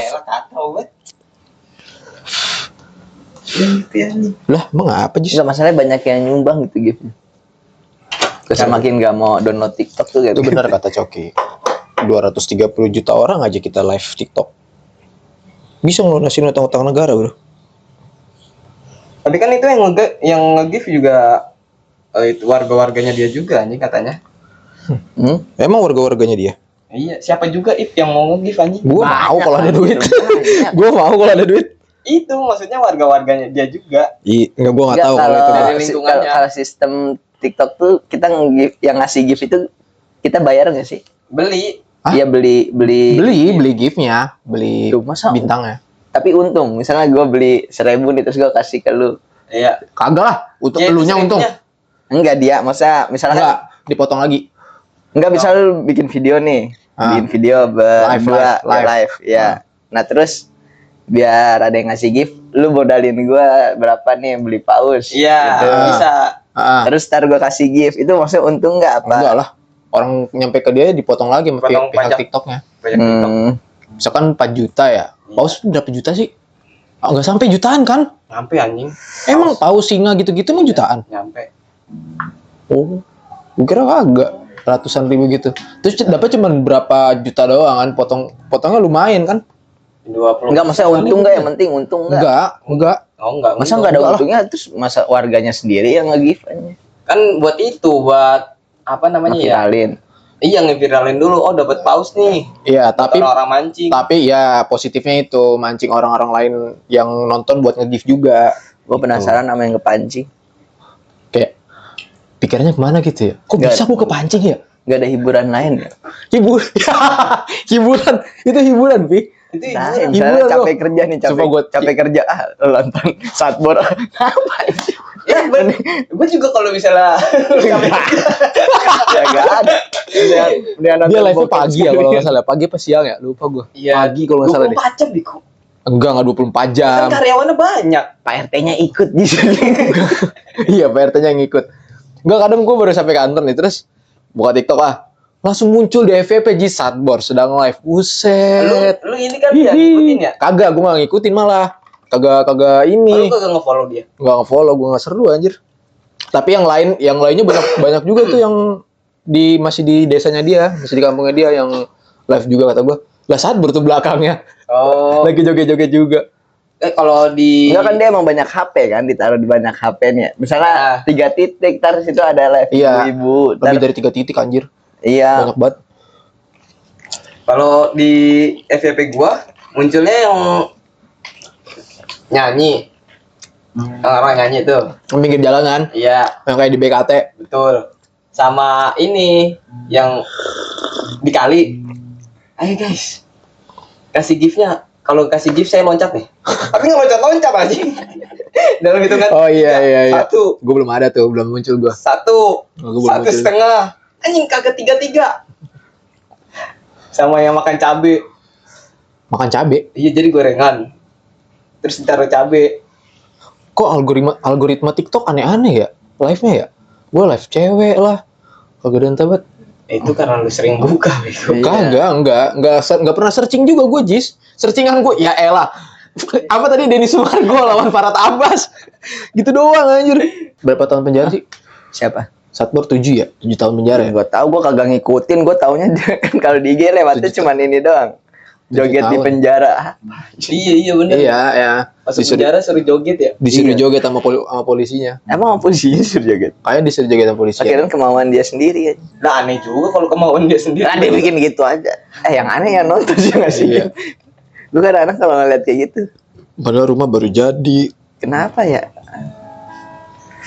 Elah kacau banget. Lah, emang apa Jis? Enggak, masalahnya banyak yang nyumbang gitu gift. Terus semakin gak mau download TikTok tuh Itu benar kata Coki. 230 juta orang aja kita live TikTok. Bisa ngelunasin utang-utang negara, bro. Tapi kan itu yang nge-give juga itu warga-warganya dia juga anjing katanya. Emang warga-warganya dia? Iya, siapa juga yang mau nge-give anjing? Gua mau kalau ada duit. Gua mau kalau ada duit. Itu maksudnya warga-warganya dia juga. Enggak, gua enggak tahu kalau itu. dari lingkungannya. Kalau sistem TikTok tuh kita nge-give, yang ngasih gift itu kita bayar nggak sih? Beli. Iya, beli gift-nya, beli Tuh, masa bintangnya. tapi untung, misalnya gue beli 1.000 nih terus gue kasih ke lu. Iya. Kagak lah, untung Ya, elunya untung. Enggak dia, masa misalnya Enggak, dipotong lagi. enggak bisa lu bikin video nih. Bikin video berdua live. Ya. Nah, terus biar ada yang ngasih gift, lu modalin gue berapa nih beli paus. Iya, gitu. bisa. Terus ntar gue kasih gift, itu maksudnya untung nggak apa? Enggak lah. Orang nyampe ke dia dipotong lagi sama Potong pihak pajak. TikToknya. Banyak TikTok. Misalkan 4 juta ya. Paus berapa juta sih? Enggak sampai jutaan kan? Nyampe anjing. Emang paus singa gitu-gitu emang jutaan? Nyampe. Oh, gue kira kagak. Ratusan ribu gitu. Terus dapat cuma berapa juta doang kan? Potongnya lumayan kan? 20. Enggak, maksudnya untung nggak? Yang penting untung nggak? Enggak. Oh, enggak. Masa nggak ada untungnya? Terus masa warganya sendiri yang nge-give aja? Kan buat itu, buat apa namanya ya? Viralin. Iya, ngeviralin dulu. Oh, dapat paus nih. Iya, tapi orang mancing. Tapi ya positifnya itu mancing orang-orang lain yang nonton buat nge-give juga. Gue penasaran sama yang kepancing. Kayak pikirannya kemana gitu ya? Kok Nggak. bisa gue kepancing ya? Gak ada hiburan lain ya? Hiburan. Itu hiburan, Pi. Itu Nah, hiburan. misalnya Hiburan capek loh. kerja nih, Coba gua- capek kerja, lo nonton Satbor. Ngapain sih? Ya, gue juga kalau misalnya Ya gak ada. Dia live pagi ya kalau nggak salah. Pagi apa siang ya? Lupa gue. Iya, Pagi kalau nggak salah deh. 24 jam Biko. Enggak 24 jam. Kan karyawannya banyak. Pak RT-nya ikut di sini. Iya, Pak RT-nya ngikut. Enggak, kadang gue baru sampai kantor nih, terus buka TikTok langsung muncul di FYP Ji Satbor sedang live. Buset. Lu ini kan ya ngikutin ya? Kagak, gue nggak ngikutin malah. Kagak ini. Lu kagak nge-follow dia. Nggak nge-follow, gue nggak seru anjir. Tapi yang lainnya banyak juga tuh yang masih di desanya dia, masih di kampungnya dia yang live juga kata gue. Lah Satbor tuh belakangnya. Oh. Lagi joget-joget juga. Kalau di Enggak kan dia emang banyak HP kan, ditaruh di banyak HP-nya. Misalnya 3 titik, ntar situ ada live Iya. ibu-ibu. Lebih dari 3 titik anjir. Iya. Banyak banget. Kalau di FYP gua munculnya yang nyanyi. Orang nyanyi tuh. Pinggir jalanan, Iya, yang kayak di BKT. betul. Sama ini yang dikali. Ayo guys. Kasih gift-nya. Kalau kasih gift saya loncat nih. Tapi nggak loncat-loncat anjing. Dalam hitungan. Oh iya. Satu. Gue belum ada tuh, belum muncul gue. Satu. Oh, gua belum Satu muncul. setengah. Anjing kagak 3-3. Sama yang makan cabe. Makan cabe. Iya, jadi gorengan. Terus ditaruh cabe. Kok algoritma TikTok aneh-aneh ya? Live-nya ya? Gue live cewek lah. Kagak ada entar banget. Itu karena lu sering buka gitu. Kagak, enggak pernah searching juga gue, Jis. Searchingan gue, ya elah. Apa tadi Denny Sumargo lawan Farhat Abbas? Gitu doang anjir. Berapa tahun penjara sih? Siapa? Satbor 7 ya? 7 tahun penjara ya? Gue tahu, gue kagak ngikutin. Gue taunya dia kan kalau di IG lewatnya cuman ini doang. 7 Joget di tahun. penjara. Iya bener. Iya, ya. Masuk penjara suruh joget ya. Disuruh Iya. joget sama polisinya. Emang polisinya suruh joget? Kayak disuruh joget sama polisi. Akhirnya kemauan dia sendiri kan. Nah aneh juga kalau kemauan dia sendiri. Nah, dia bikin gitu aja. Yang aneh yang nonton sih nggak sih? Iya. Gue kadang kalau ngeliat kayak gitu, Padahal rumah baru jadi. kenapa ya?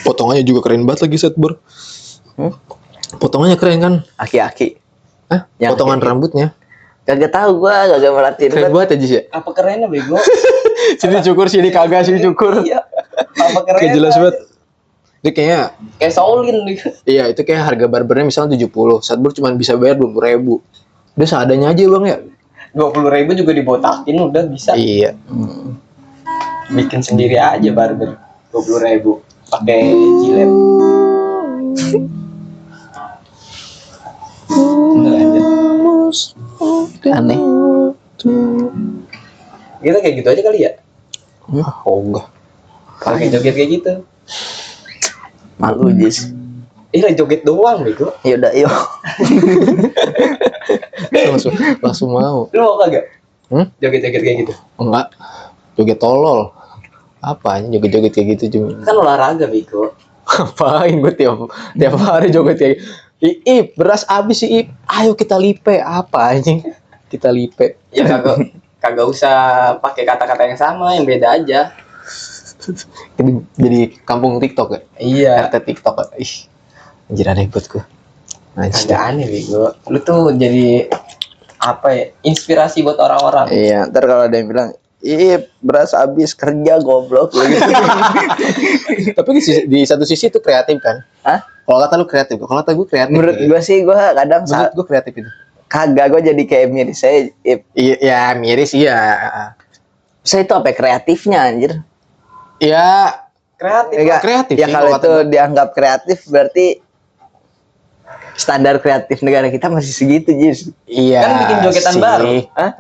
Potongannya juga keren banget lagi Satbor. Potongannya keren kan? Aki-aki. Hah? Yang Potongan kayak gitu. rambutnya. Kagak tahu gue, kagak merhatiin. Keren banget aja sih ya. Apa kerennya bego? Sini cukur, sini kagak, sini cukur. Iya. Apa kerennya? Kayak jelas banget. Itu kayaknya, Kayak Shaolin gitu. iya itu kayak harga barbernya misalnya 70. Satbor cuma bisa bayar 20.000. Udah seadanya aja bang ya. 20.000 juga dibotakin udah bisa. Iya. Bikin sendiri aja barber. 20.000 pakai jilet. Udah lanjut. Aneh. Kita kayak gitu aja kali ya. Oh enggak. Pakai joget kayak gitu. Malu Jis. Lah joget doang bego. Yaudah yuk. langsung mau. Lu mau kagak? Joget-joget kayak gitu. Enggak. Joget tolol. Apaan joget-joget kayak gitu cuma. Kan olahraga bego. Ngapain gue tiap hari joget kayak Iip, beras habis sih Iip. Ayo kita lipe. Apa anjing? Kita lipe. Ya kagak usah pakai kata-kata yang sama, yang beda aja. Jadi kampung TikTok ya? Iya. RT TikTok ya? Ih. Anjir aneh buat gue. Agak aneh bego. Lu tuh jadi apa ya? Inspirasi buat orang-orang. Iya, ntar kalau ada yang bilang, ih beras habis kerja goblok gitu. Tapi di satu sisi itu kreatif kan? Hah? Kalau kata lu kreatif, kalau kata gue kreatif. Menurut gue sih gue kadang menurut gue kreatif itu. kagak, gue jadi kayak miris saya. Iya, ya miris iya. Saya itu apa ya, kreatifnya anjir? Ya Kreatif. Enggak, kreatif ya sih, kalau kalau itu dianggap kreatif berarti standar kreatif negara kita masih segitu Jis. iya. Kan bikin jogetan sih. baru. Hah?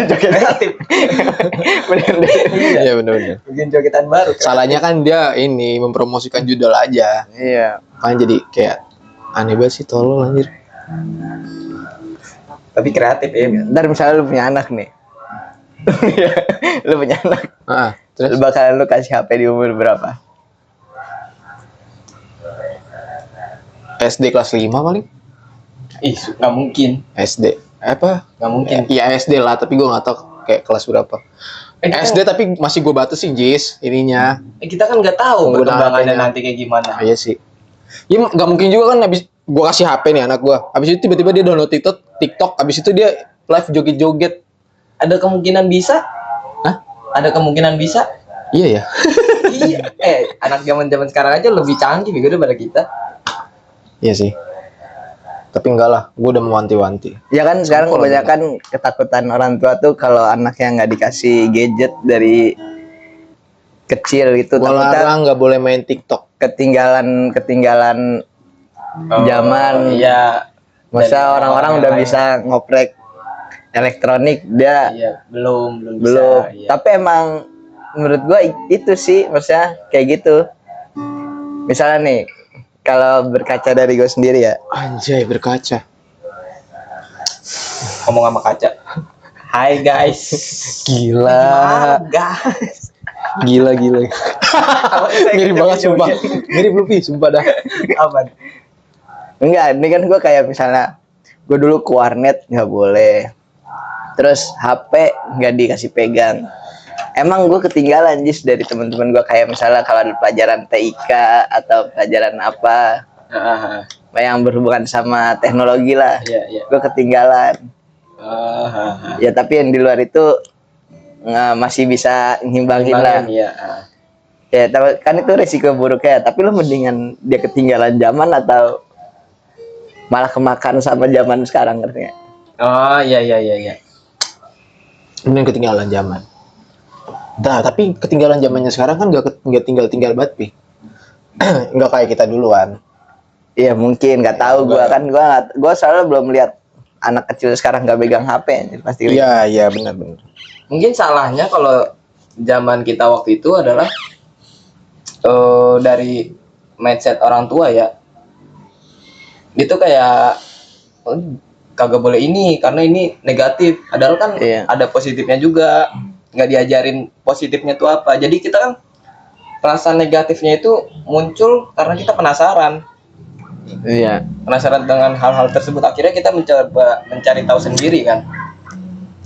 Joget kreatif. Bener deh. Iya benar-benar. Bikin jogetan baru. Salahnya kan dia ini mempromosikan judul aja. Iya. Kan jadi kayak aneh banget sih tolol anjir. Tapi kreatif ya. Ntar misalnya lu punya anak nih. Lu punya anak. Terus Lu bakalan lu kasih HP di umur berapa? SD kelas 5 paling. Ih, nggak mungkin. SD apa? Nggak mungkin. Iya SD lah, tapi gue nggak tahu kayak kelas berapa. SD tapi masih gue batasin Jis ininya. Kita kan nggak tahu Penggunaan perkembangannya HP-nya. nanti kayak gimana. Iya sih. Ya nggak mungkin juga kan habis gue kasih HP nih anak gue. Habis itu tiba-tiba dia download TikTok. Habis itu dia live joget-joget. Ada kemungkinan bisa? Hah? Ada kemungkinan bisa? Iya ya. Iya. Anak zaman-zaman sekarang aja lebih canggih gitu daripada kita. Iya sih. Tapi enggak lah, gue udah mewanti-wanti. Ya kan sekarang Kalau kebanyakan ketakutan orang tua tuh kalau anaknya nggak dikasih gadget dari kecil gitu, Gue takutnya larang nggak boleh main TikTok. ketinggalan zaman. Iya. Masa Dari orang-orang yang udah lain. bisa ngoprek elektronik, dia Iya, belum belum. bisa. Iya. Tapi emang menurut gua itu sih, maksudnya kayak gitu. Misalnya nih, kalau berkaca dari gue sendiri ya, Anjay berkaca. Ngomong sama kaca. Hai guys. Gila. Guys. Gila. Mirip banget sumpah. Mirip lu Pi, sumpah dah. Apa? enggak, ini kan gue kayak misalnya, gue dulu ke warnet nggak boleh, terus HP nggak dikasih pegang. Emang gue ketinggalan Jis dari teman-teman gue, kayak misalnya kalau ada pelajaran TIK atau pelajaran apa yang berhubungan sama teknologi lah, Iya. gue ketinggalan. Ya tapi yang di luar itu masih bisa ngimbangin lah. Iya. Ya kan itu resiko buruknya. Tapi lo mendingan dia ketinggalan zaman atau malah kemakan sama zaman sekarang, ngerti nggak? Oh, iya. Mending ketinggalan zaman. Nah, tapi ketinggalan zamannya sekarang kan nggak tinggal banget Pi. Nggak kayak kita duluan. Iya mungkin, nggak tahu gue kan, gue soalnya belum lihat anak kecil sekarang nggak pegang HP pasti. Iya benar. Mungkin salahnya kalau zaman kita waktu itu adalah dari mindset orang tua ya. Itu kayak kagak boleh ini karena ini negatif. Padahal kan Iya. ada positifnya juga. Nggak diajarin positifnya itu apa. Jadi kita kan perasaan negatifnya itu muncul karena kita penasaran. Iya. Penasaran dengan hal-hal tersebut, akhirnya kita mencoba mencari tahu sendiri kan.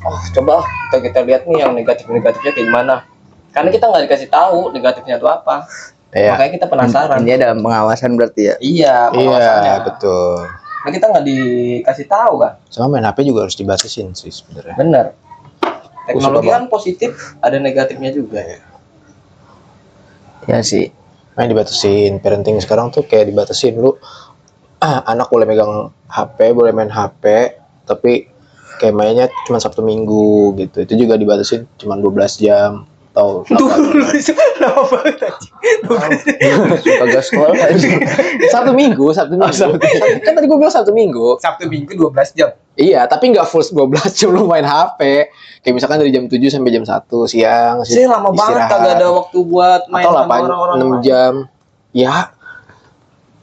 Oh coba kita lihat nih yang negatifnya kayak gimana, karena kita nggak dikasih tahu negatifnya itu apa. Iya. Makanya kita penasaran. Ini dalam pengawasan berarti ya. Iya, pengawasannya. Betul. Nah, kita nggak dikasih tahu kan. Sama main HP juga harus dibatasin sih sebenarnya. Bener. Teknologi suka kan positif, ada negatifnya juga. Iya sih. Main dibatasin. Parenting sekarang tuh kayak dibatasin lu. Anak boleh megang HP, boleh main HP, tapi kayak mainnya cuma Sabtu Minggu gitu. Itu juga dibatasin cuma 12 jam. atau Lama banget anjing. kagak sekolah aja. Sabtu Minggu. Kan tadi gue bilang Sabtu Minggu. Sabtu Minggu 12 jam. Iya, tapi nggak full 12 jam lu main HP. Kayak misalkan dari jam 7 sampai jam 1 siang. Saya lama banget istirahat. kagak ada waktu buat main Atau sama 8, orang-orang 6 lain. jam. Ya,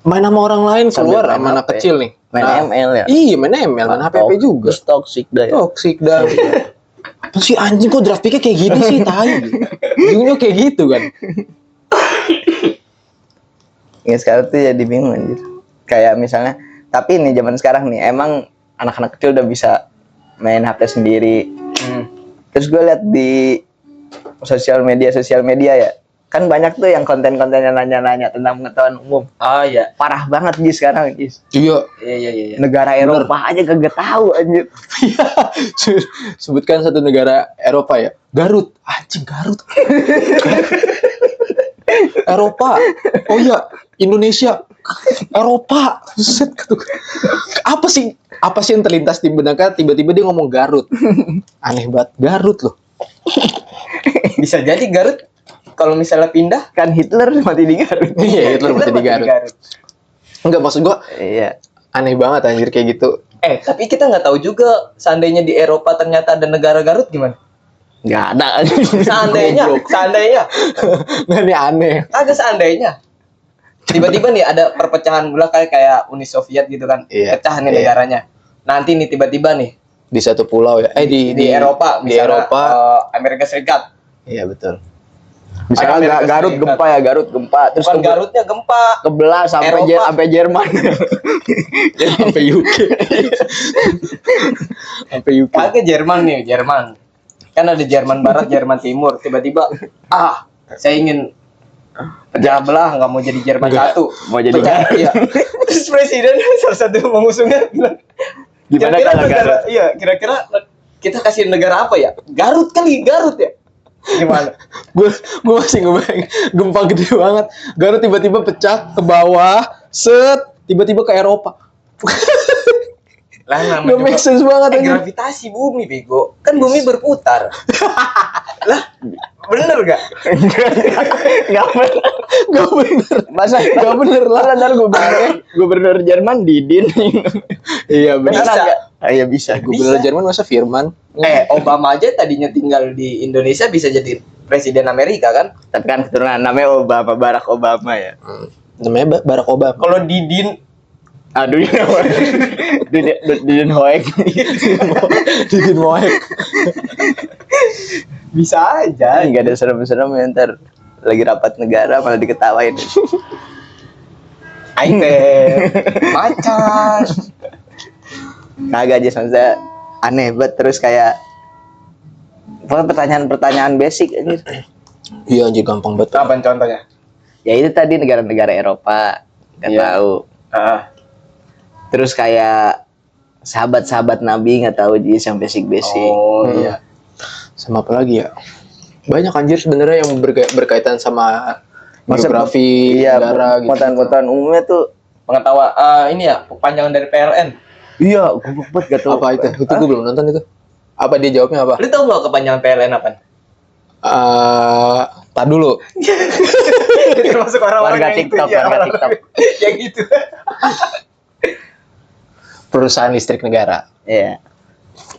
main sama orang lain Sambil keluar main sama anak HP. kecil nih. Main ML ya. Iya, main ML, main HPP juga. Terus toxic dah ya. Toxic dah. Apa sih anjing kok draft picknya kayak gini sih, tai. Ujungnya kayak gitu kan. Ya sekarang tuh jadi bingung anjir. Kayak misalnya, tapi nih zaman sekarang nih emang anak-anak kecil udah bisa main HP sendiri. Terus gue liat di sosial media ya, kan banyak tuh yang konten-konten yang nanya-nanya tentang pengetahuan umum. Ah ya. Parah banget Gis sekarang Gis. Iya. Iya. Negara Eropa aja kagak tahu anjir. Sebutkan satu negara Eropa ya. Garut. Anjing Garut. Eropa. Oh iya, Indonesia. Eropa. Set. Apa sih yang terlintas di benaknya tiba-tiba dia ngomong Garut. Aneh banget. Garut loh. Bisa jadi Garut kalau misalnya pindah Kan Hitler mati di Garut. Iya, Hitler mati di Garut. Enggak, maksud gua Iya. aneh banget anjir kayak gitu. tapi kita nggak tahu juga seandainya di Eropa ternyata ada negara Garut gimana? Nggak ada. Seandainya Nah, ini aneh. agak seandainya tiba-tiba nih ada perpecahan bola kayak Uni Soviet gitu kan, Iya, pecah nih iya. negaranya. Nanti nih tiba-tiba nih Di satu pulau ya. di Eropa, di misalnya, Eropa. Amerika Serikat. Iya, betul. Misalnya Amerika Garut Serikat. gempa ya, Garut gempa. Terus Bukan Garutnya gempa, kebelah sampai Eropa. sampai Jerman. Sampai UK. Sampai UK. kagak Jerman nih, Jerman. Kan ada Jerman Barat, Jerman Timur. Tiba-tiba, saya ingin pecah belah, nggak mau jadi Jerman satu. Mau jadi Pecah, Garut. iya. Terus presiden salah satu pengusungnya bilang, Gimana kira-kira kalau negara, Garut? iya, kira-kira kita kasih negara apa ya? Garut kali, Garut ya. Gimana? gue masih ngebayang gempa gede banget. Garut tiba-tiba pecah ke bawah, set, tiba-tiba ke Eropa. Lah Gak namanya make sense banget aja. gravitasi bumi bego. Kan bumi berputar. Lah, bener gak? Nggak bener. Gak bener. Masa Gak bener lah. ntar gubernur Jerman Didin. Iya bener. Bisa. Ah, iya bisa. Gubernur Jerman masa Firman? Obama aja tadinya tinggal di Indonesia bisa jadi presiden Amerika kan? Tapi kan keturunan namanya Obama, Barack Obama ya. Namanya Barack Obama. Kalau Didin Aduh, Didin Hoek. Didin Moek. bisa aja. Nggak ada serem-serem ya, ntar lagi rapat negara malah diketawain. Aite macan. Kagak aja maksudnya aneh banget terus kayak pokoknya pertanyaan-pertanyaan basic anjir. Iya anjir gampang banget. Apa contohnya? Ya itu tadi negara-negara Eropa nggak Iya. tahu. Terus kayak sahabat-sahabat Nabi nggak tahu Jis yang basic-basic. Oh iya. Sama apa lagi ya? Banyak anjir sebenarnya yang berkaitan sama geografi Iya, negara gitu. pengetahuan umumnya tuh Pengetahuan ini ya kepanjangan dari PLN. iya goblok banget gak tau Apa itu? Itu gue belum nonton itu. Apa dia jawabnya apa? Lu tahu nggak kepanjangan PLN apa? Tar dulu. Termasuk orang-orang Warga yang TikTok, itu, ya, warga orang-orang TikTok. yang gitu. Perusahaan listrik negara. Iya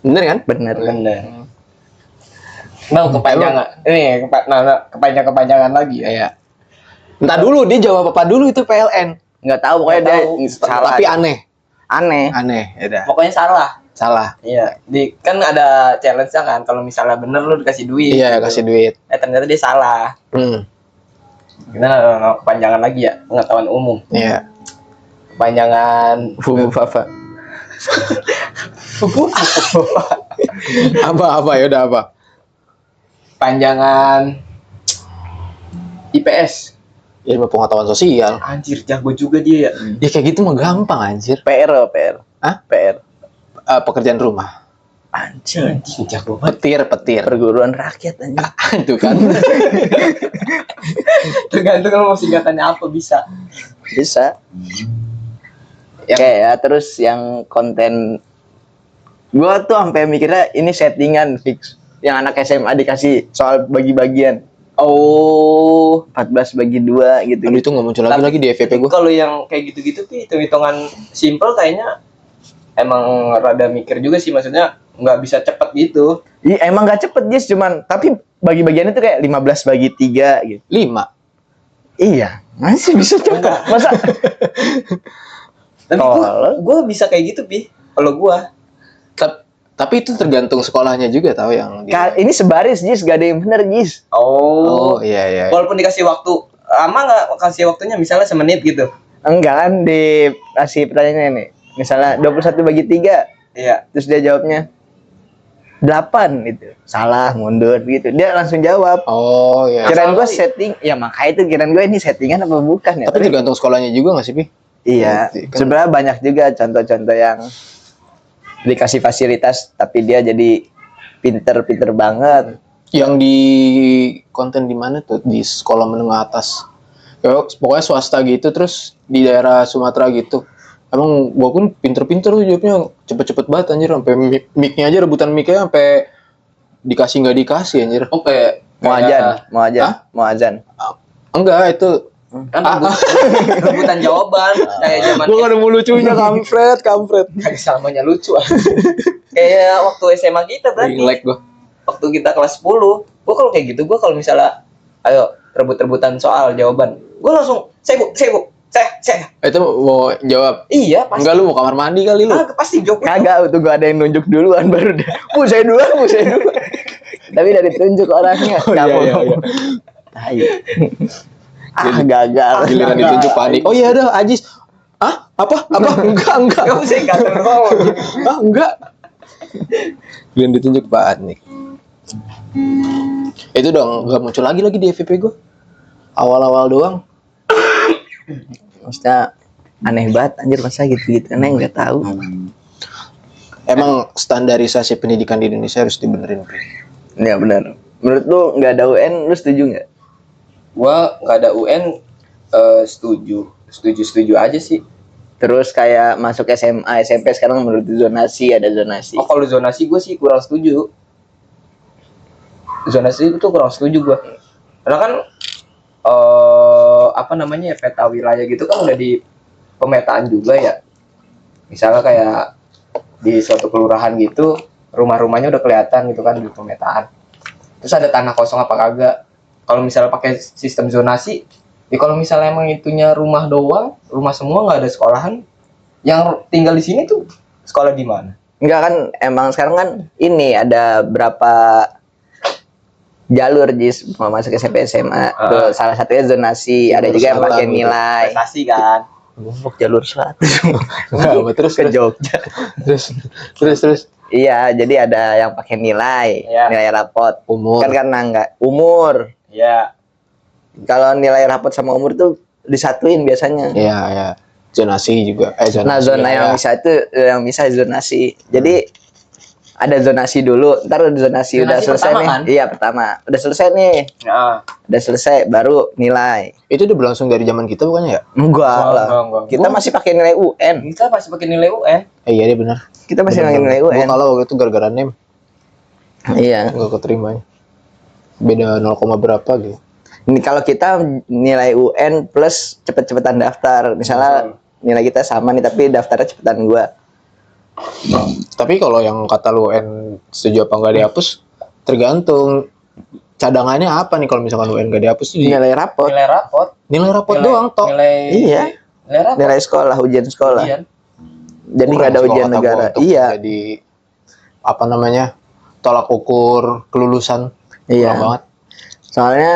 Bener kan? bener Bener. Mau kepanjangan. Ini kepanjangan lagi ya. Iya. Entar dulu dia jawab apa dulu itu PLN. nggak tahu pokoknya Nggak dia tahu. salah Tapi aneh. aneh Ya udah. Pokoknya salah. Salah. Iya, kan ada challenge-nya kan. Kalau misalnya bener lu dikasih duit. Iya, gitu. kasih duit. Ternyata dia salah. Kita kepanjangan lagi ya, pengetahuan umum. Iya. Kepanjangan Fubu Fafa Apa ya udah apa? panjangan IPS. Ilmu pengetahuan sosial. Anjir, jago juga dia ya. Ya kayak gitu mah gampang anjir. PR. Hah? PR Pekerjaan rumah. anjing Anjing, jago banget. Petir. perguruan rakyat anjing. Itu kan. Tergantung kalau mau singkatannya apa bisa. Bisa Yang- kayak ya terus yang konten gua tuh sampai mikirnya ini settingan fix Yang anak SMA dikasih soal bagi-bagian. Oh, 14 bagi 2 gitu. Aduh, itu nggak muncul lagi di FVP gue. kalau yang kayak gitu-gitu tuh hitung-hitungan simple kayaknya emang rada mikir juga sih, maksudnya nggak bisa cepet gitu. Iya, emang gak cepet Jis, cuman tapi bagi-bagiannya tuh kayak 15 bagi 3 gitu. 5. Iya, masih bisa cepet. Masa Tapi gua bisa kayak gitu, Pi. Kalau gua. Tapi itu tergantung sekolahnya juga tahu yang ini sebaris Jis, gak ada yang bener Jis. Oh, iya. Walaupun dikasih waktu lama nggak kasih waktunya misalnya semenit gitu. Enggak kan, dikasih pertanyaannya nih. Misalnya 21 bagi 3. Iya. Terus dia jawabnya 8 gitu. Salah, mundur gitu. Dia langsung jawab. Oh, iya. Kirain gue setting, ya makanya itu kirain gue ini settingan apa bukan ya. Tapi tergantung sekolahnya juga nggak sih, Pi? Iya, Kan- sebenarnya banyak juga contoh-contoh yang dikasih fasilitas tapi dia jadi pinter banget. Yang di konten di mana tuh? Di sekolah menengah atas. Ya, pokoknya swasta gitu, terus di daerah Sumatera gitu. Emang gua pun pinter-pinter tuh jawabnya cepet-cepet banget anjir, sampai mic-nya aja rebutan mic-nya sampai dikasih nggak dikasih anjir. Oh, kayak Mau azan. Enggak, itu kan rebutan jawaban kayak zaman gua nggak nemu lucunya, kampret. kayak samanya lucu. Kayak waktu SMA kita berarti. Like gua. Waktu kita kelas 10, gua kalau kayak gitu, gua kalau misalnya ayo rebut-rebutan soal jawaban, gua langsung saya Itu mau jawab. iya pasti. Enggak, lu mau kamar mandi kali lu. Pasti jawab. Kagak, tuh gue ada yang nunjuk duluan baru dia. Saya duluan. Tapi dari tunjuk orangnya. Oh, iya. Tai. Gagal. Giliran ditunjuk panik. Oh iya dah, Ajis. Apa? Enggak. Kamu sih gatel doang. Enggak. Giliran ditunjuk panik. Itu dong, enggak muncul lagi di FVP gue. Awal-awal doang. Maksudnya aneh banget anjir, masa gitu-gitu aneh nggak tahu. Emang standarisasi pendidikan di Indonesia harus dibenerin, Pi. Ya benar. Menurut lu nggak ada UN, lu setuju nggak? Gua nggak ada UN, setuju aja sih. Terus kayak masuk SMA, SMP sekarang menurut zonasi, ada zonasi. Oh, kalau zonasi gue sih kurang setuju. Zonasi itu kurang setuju gue. Karena kan apa namanya ya, peta wilayah gitu kan udah di pemetaan juga ya. Misalnya kayak di suatu kelurahan gitu, rumah-rumahnya udah kelihatan gitu kan di pemetaan. Terus ada tanah kosong apa kagak. Kalau misalnya pakai sistem zonasi, ya kalau misalnya emang itunya rumah doang, rumah semua nggak ada sekolahan, yang tinggal di sini tuh sekolah di mana? Enggak kan, emang sekarang kan ini ada berapa jalur Jis mau masuk SMP SMA. Tuh, salah satunya zonasi, ada juga yang pakai nilai. Prestasi kan. Goblok, jalur 100. Enggak, terus Ke Jogja. terus Iya, jadi ada yang pakai nilai, Iya. nilai rapot. umur. Kan karena enggak umur. Ya. Kalau nilai rapot sama umur tuh disatuin biasanya. Iya. Zonasi juga. Zonasi. Nah, zona yang bisa itu yang bisa zonasi. Jadi ada zonasi dulu, ntar zonasi udah selesai pertama nih. kan? Iya, pertama. Udah selesai nih. Nah, Udah selesai baru nilai. Itu udah berlangsung dari zaman kita bukannya ya? Enggak lah. enggak. Kita masih pakai nilai UN. Kita masih pakai nilai UN. Iya dia benar. Kita masih pakai nilai Gue UN. kalah waktu itu gara-gara name. Iya. Nggak keterimanya. Beda 0, berapa gitu. Ini kalau kita nilai UN plus cepet-cepetan daftar. Misalnya nilai kita sama nih tapi daftarnya cepetan gua. Tapi kalau yang kata lu UN setuju apa nggak dihapus, tergantung cadangannya apa nih. Kalau misalkan UN nggak dihapus tuh Nilai rapot. Nilai rapot. nilai rapot doang toh. Iya. Nilai rapot. Nilai sekolah, ujian sekolah. Ujian. Jadi nggak ada Kurang sih ujian kalau kata gua negara. untuk Iya. Jadi apa namanya, tolak ukur kelulusan. Iya. Kurang banget. Soalnya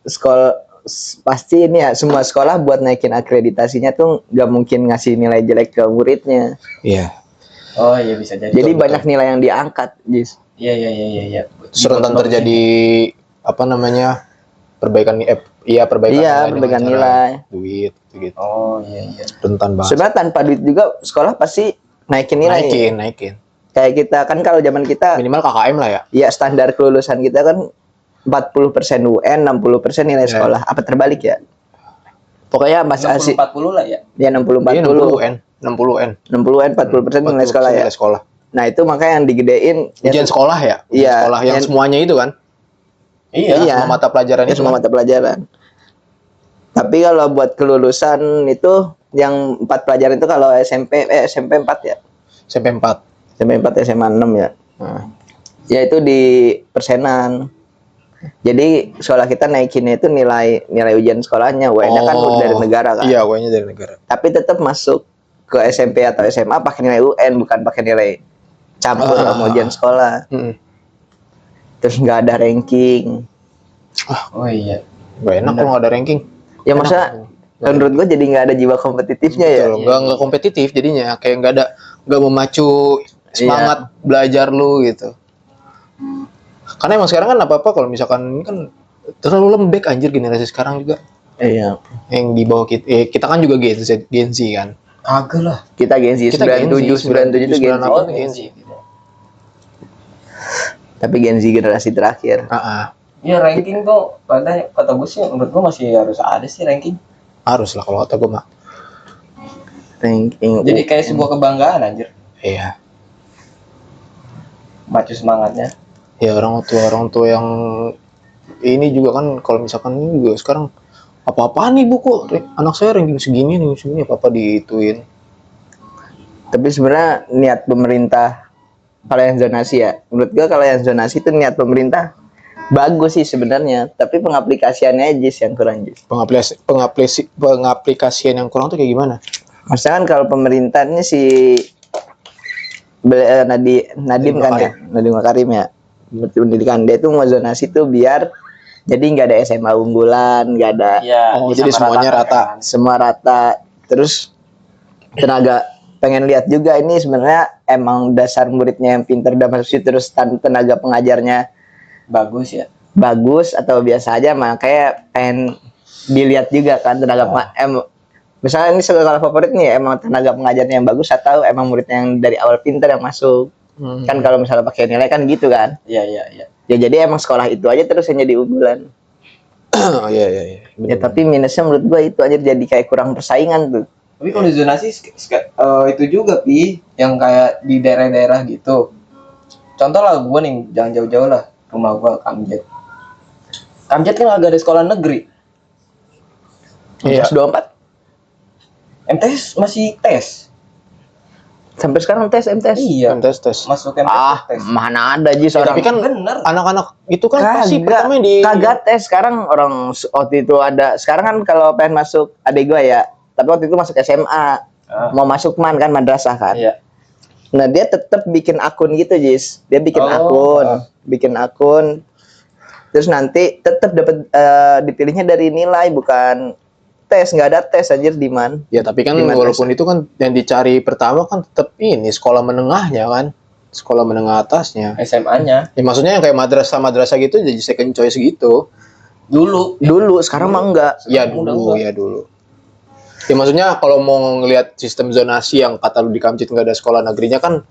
sekolah pasti ini ya, semua sekolah buat naikin akreditasinya tuh nggak mungkin ngasih nilai jelek ke muridnya. Iya. Oh iya bisa jadi. Jadi betul. banyak nilai yang diangkat, Jis. Iya. Terus rentan terjadi apa namanya, perbaikan perbaikan Iya, nilai perbaikan dengan cara nilai. duit gitu. Oh iya. Rentan banget. Sebenarnya tanpa duit juga sekolah pasti naikin nilai. Naikin. Kayak kita kan kalau zaman kita Minimal KKM lah ya. ya standar kelulusan kita kan 40% UN, 60% nilai Iya. sekolah. Apa terbalik ya? Pokoknya Mas Asi 40 lah ya. ya 60 Iya 40. 60 N. 60 UN 40% nilai sekolah ya. Nilai sekolah. Nah itu makanya yang digedein Ujian sekolah ya? Ujian Iya, sekolah yang semuanya itu kan? Iya. Iya. Semua mata pelajaran ya, itu semua kan? mata pelajaran. Tapi kalau buat kelulusan itu yang 4 pelajaran itu kalau SMP 4 ya. SMP 4. SMP 4 SMA 6 ya. Nah. Ya itu di persenan. Jadi sekolah kita naikinnya itu nilai ujian sekolahnya. UN-nya kan dari negara kan. Iya, UN-nya dari negara. Tapi tetap masuk ke SMP atau SMA pakai nilai UN, bukan pakai nilai campur sama ujian sekolah. Terus nggak ada ranking. Oh iya. Gak enak kalau nggak ada ranking. Ya masa menurut gue jadi nggak ada jiwa kompetitifnya ya. Betul, nggak kompetitif jadinya, kayak nggak memacu semangat belajar lu gitu. Karena emang sekarang kan apa-apa kalau misalkan ini kan terlalu lembek anjir generasi sekarang juga. Iya. Yang di bawah kita, kita kan juga Gen Z kan. Kagak lah. Kita Gen Z 97 itu Gen Z. Oh, Gen Z. Tapi Gen Z generasi terakhir. Iya, ranking tuh pada kata gue sih menurut gue masih harus ada sih ranking. Harus lah kalau kata gue mah. Ranking. Jadi kayak sebuah kebanggaan anjir. Iya. Macu semangatnya. Ya orang tua yang ini juga kan kalau misalkan ini juga sekarang apa-apaan nih bu kok anak saya ranking segini apa-apa diituin. Tapi sebenarnya niat pemerintah kalau yang zonasi ya, menurut gua kalau yang zonasi itu niat pemerintah bagus sih sebenarnya, tapi pengaplikasiannya aja sih yang kurang. Pengaplikasian yang kurang tuh kayak gimana? Maksudnya kan kalau pemerintah ini si Nadiem kan ya, Nadiem Makarim ya, Menteri Pendidikan, dia tuh mau zonasi tuh biar jadi nggak ada SMA unggulan, nggak ada. Ya, jadi semuanya rata. Semua rata. Terus tenaga pengen lihat juga ini sebenarnya emang dasar muridnya yang pinter dan masuk situ, terus tenaga pengajarnya bagus ya. Bagus atau biasa aja, makanya pengen dilihat juga kan tenaga misalnya ini sekolah favorit nih emang tenaga pengajarnya yang bagus atau emang muridnya yang dari awal pinter yang masuk. Kan kalau misalnya pakai nilai kan gitu kan. Iya. Ya jadi emang sekolah itu aja terus yang jadi unggulan. Iya. Ya tapi minusnya menurut gua itu aja jadi kayak kurang persaingan tuh. Tapi kalau di zonasi itu juga Pi, yang kayak di daerah-daerah gitu. Contoh lah gue nih, jangan jauh-jauh lah, rumah gue Kamjet. Kamjet kan agak ada sekolah negeri. Iya. 24. MTS masih tes. Sampai sekarang MTS. Iya. Tes. Masuk MTS tes. Mana ada aja seorang. Tapi kan bener. anak-anak itu kan pasti pertama kagak tes. Sekarang orang waktu itu ada. Sekarang kan kalau pengen masuk adik gua ya. Tapi waktu itu masuk SMA. Mau masuk kan madrasah kan. Iya. Nah dia tetap bikin akun gitu Jis. Dia bikin akun. Terus nanti tetap dapat dipilihnya dari nilai bukan tes, nggak ada tes anjir Diman. Ya tapi kan walaupun itu kan yang dicari pertama kan tetap ini sekolah menengahnya kan, sekolah menengah atasnya. SMA-nya. Ya maksudnya yang kayak madrasah gitu jadi second choice gitu. Dulu, sekarang mah enggak. Ya dulu. Ya maksudnya kalau mau ngelihat sistem zonasi yang kata lu di Kamcit nggak ada sekolah negerinya kan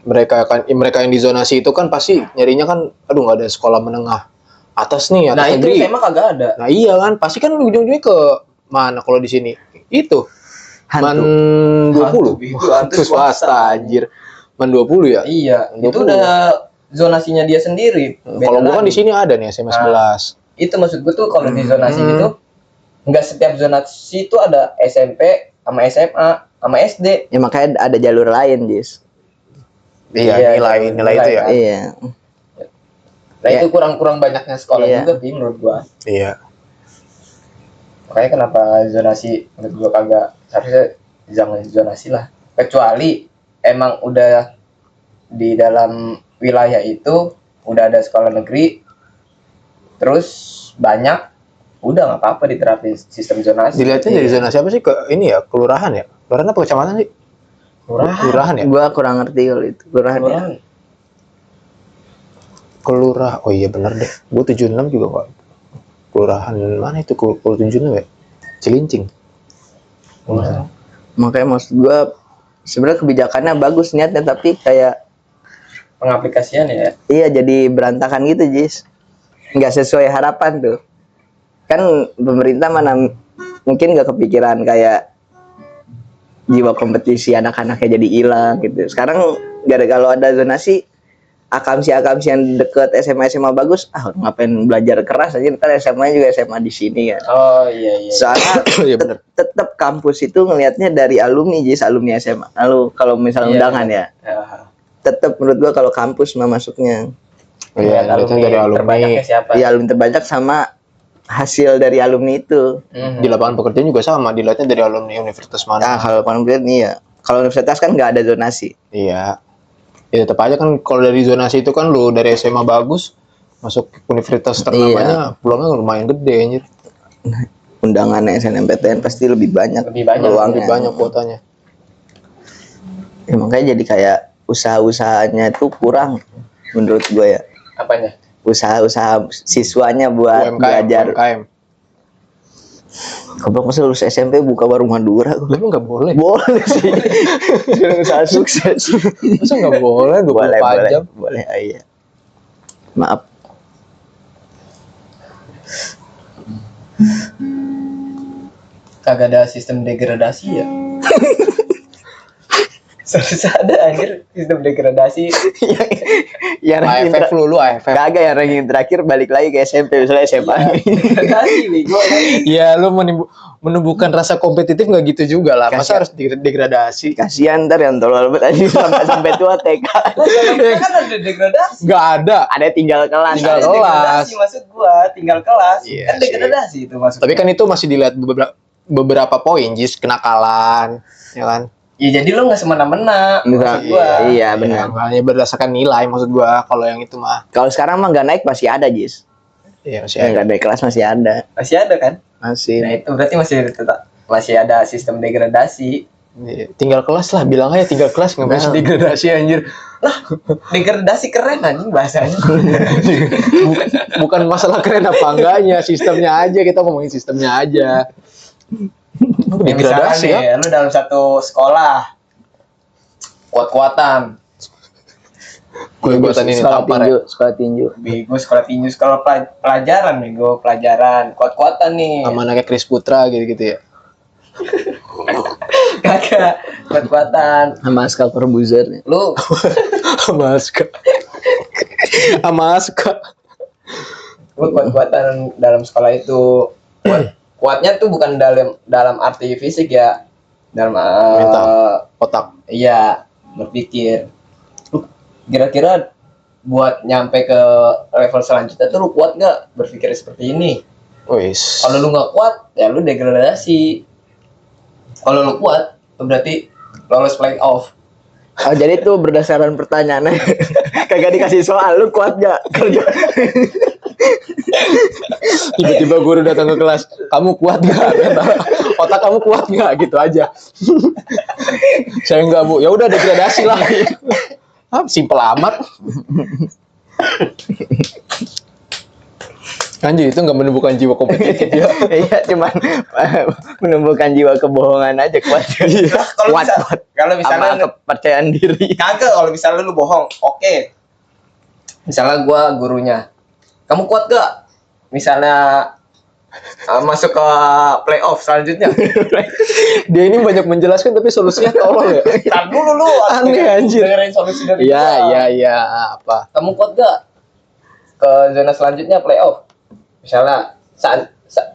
mereka yang di zonasi itu kan pasti nyarinya kan aduh nggak ada sekolah menengah atas nih atas negeri. Nah itu SMA kagak ada. Nah iya kan pasti kan ujung-ujungnya ke mana kalau di sini itu Man 20 itu swasta anjir. Man 20 ya? Iya, 20. Itu udah zonasinya dia sendiri. Kalau gua kan di sini ada nih SMA 11. Itu maksud gua tuh kalau di zonasi gitu enggak setiap zonasi itu ada SMP sama SMA sama SD. Ya makanya ada jalur lain, Jis. Iya, nilai itu ya. Iya. Nah, itu kurang banyaknya sekolah juga sih menurut gua. Iya. Makanya kenapa zonasi menurut gua kagak, harusnya jangan zonasi lah. Kecuali emang udah di dalam wilayah itu udah ada sekolah negeri, terus banyak, udah nggak apa-apa diterapin sistem zonasi. Dilihatnya dari zonasi apa sih? Ke ini ya, kelurahan ya? Kelurahan apa kecamatan sih? Kelurahan ya? Gua kurang ngerti kalau itu. Kelurahan. Kelurah. Oh iya benar deh. Gua 76 juga kok. Kelurahan mana itu? Kelurahan 76 ya? Cilincing. Makanya maksud gua sebenarnya kebijakannya bagus niatnya tapi kayak pengaplikasian ya. Iya jadi berantakan gitu, Jis. Nggak sesuai harapan tuh. Kan pemerintah mana mungkin nggak kepikiran kayak jiwa kompetisi anak-anaknya jadi hilang gitu. Sekarang kalau ada zonasi, akamsi yang deket SMA bagus, ngapain belajar keras aja, ntar SMA juga SMA di sini kan. Oh iya. Soalnya Iya bener. tetap kampus itu ngelihatnya dari alumni SMA. Lalu kalau misalnya Iya, undangan ya, tetap menurut gua kalau kampus mah masuknya Iya, alumni dari alumni. terbanyaknya siapa? ya alumni terbanyak sama hasil dari alumni itu. Mhm. Di lapangan pekerjaan juga sama, dilihatnya dari alumni universitas mana. Nah, kalau konflik nih ya, kalau universitas kan nggak ada zonasi. Iya. Ya tetap aja kan kalau dari zonasi itu kan lu dari SMA bagus masuk universitas ternamanya peluangnya lumayan gede anjir. Undangannya SNMPTN pasti lebih banyak. Lebih banyak, peluangnya. Lebih banyak kuotanya. Ya, makanya jadi kayak usaha-usahanya itu kurang menurut gue ya. Apanya? Usaha-usaha siswanya buat belajar. UMKM. Goblok masa lulus SMP buka warung Madura. Lu emang nggak boleh. Boleh sih. Usaha sukses. Masa nggak boleh 24 jam? Boleh. Iya. Maaf. Kagak ada sistem degradasi ya? Seharusnya ada anjir sistem degradasi. yang ranking AFF lu AFF. kagak yang ranking terakhir balik lagi ke SMP misalnya SMA. Degradasi bego. Iya, lu menumbuhkan rasa kompetitif nggak gitu juga lah. Masa Kasian. harus degradasi? Kasihan ntar yang tolol banget aja sampai tua TK. Kan ada degradasi. Nggak ada. Ada tinggal kelas. Tinggal Ada kelas. degradasi maksud gua, tinggal kelas. Iya Kan sih. degradasi itu maksudnya. Tapi kan itu masih dilihat beberapa poin, Jis, kenakalan, ya kan? ya jadi lu nggak semena-mena maksud gua. Iya benar. Hanya berdasarkan nilai maksud gua kalau yang itu mah. Kalau sekarang mah nggak naik masih ada Jis. Iya masih Yang ada. nggak naik kelas masih ada. Masih ada kan? Masih. Nah itu berarti masih ada sistem degradasi. Iya, tinggal kelas lah, bilang aja tinggal kelas nggak bisa Nah. degradasi anjir. Degradasi keren anjing bahasanya. Bukan masalah keren apa enggaknya, sistemnya aja, kita ngomongin sistemnya aja. Degradasi Misalnya ya. nih, lu dalam satu sekolah kuat-kuatan, Kuat-kuatan ini sekolah tampar tinju, ya. sekolah tinju. bego sekolah tinju, sekolah pelajaran bego pelajaran, kuat-kuatan nih. Sama anaknya Chris Putra gitu-gitu ya. Kagak, kuat-kuatan. Sama Aska Corbuzier. Lu Sama Aska. Sama Aska. lu kuat-kuatan dalam sekolah itu. Kuatnya tuh bukan dalam arti fisik ya, dalam Mental. Otak. iya, berpikir. Lu kira-kira buat nyampe ke level selanjutnya tuh lu kuat gak berpikir seperti ini? Wis. Kalau lu nggak kuat, ya lu degradasi. Kalau lu kuat, berarti lolos playoff. Oh jadi itu berdasarkan pertanyaannya. Kagak dikasih soal, lu kuat gak kerja? Tiba-tiba guru datang ke kelas, kamu kuat gak? Otak kamu kuat gak? Gitu aja. Saya enggak bu, ya udah degradasi lah. Simpel amat. Anjir itu nggak menumbuhkan jiwa kompetitif ya. Iya, cuman menumbuhkan jiwa kebohongan aja kuat. Kalau Kuat, bisa- kuat. kalau misalnya Sama kepercayaan diri. kagak, kalau misalnya lu bohong, oke. Misalnya gua gurunya, kamu kuat gak? Misalnya masuk ke playoff selanjutnya. Dia ini banyak menjelaskan tapi solusinya tolol ya. Tar dulu lu. Aneh, anjir. Dengerin solusi dari gua. Iya apa? Kamu kuat gak ke zona selanjutnya playoff? Misalnya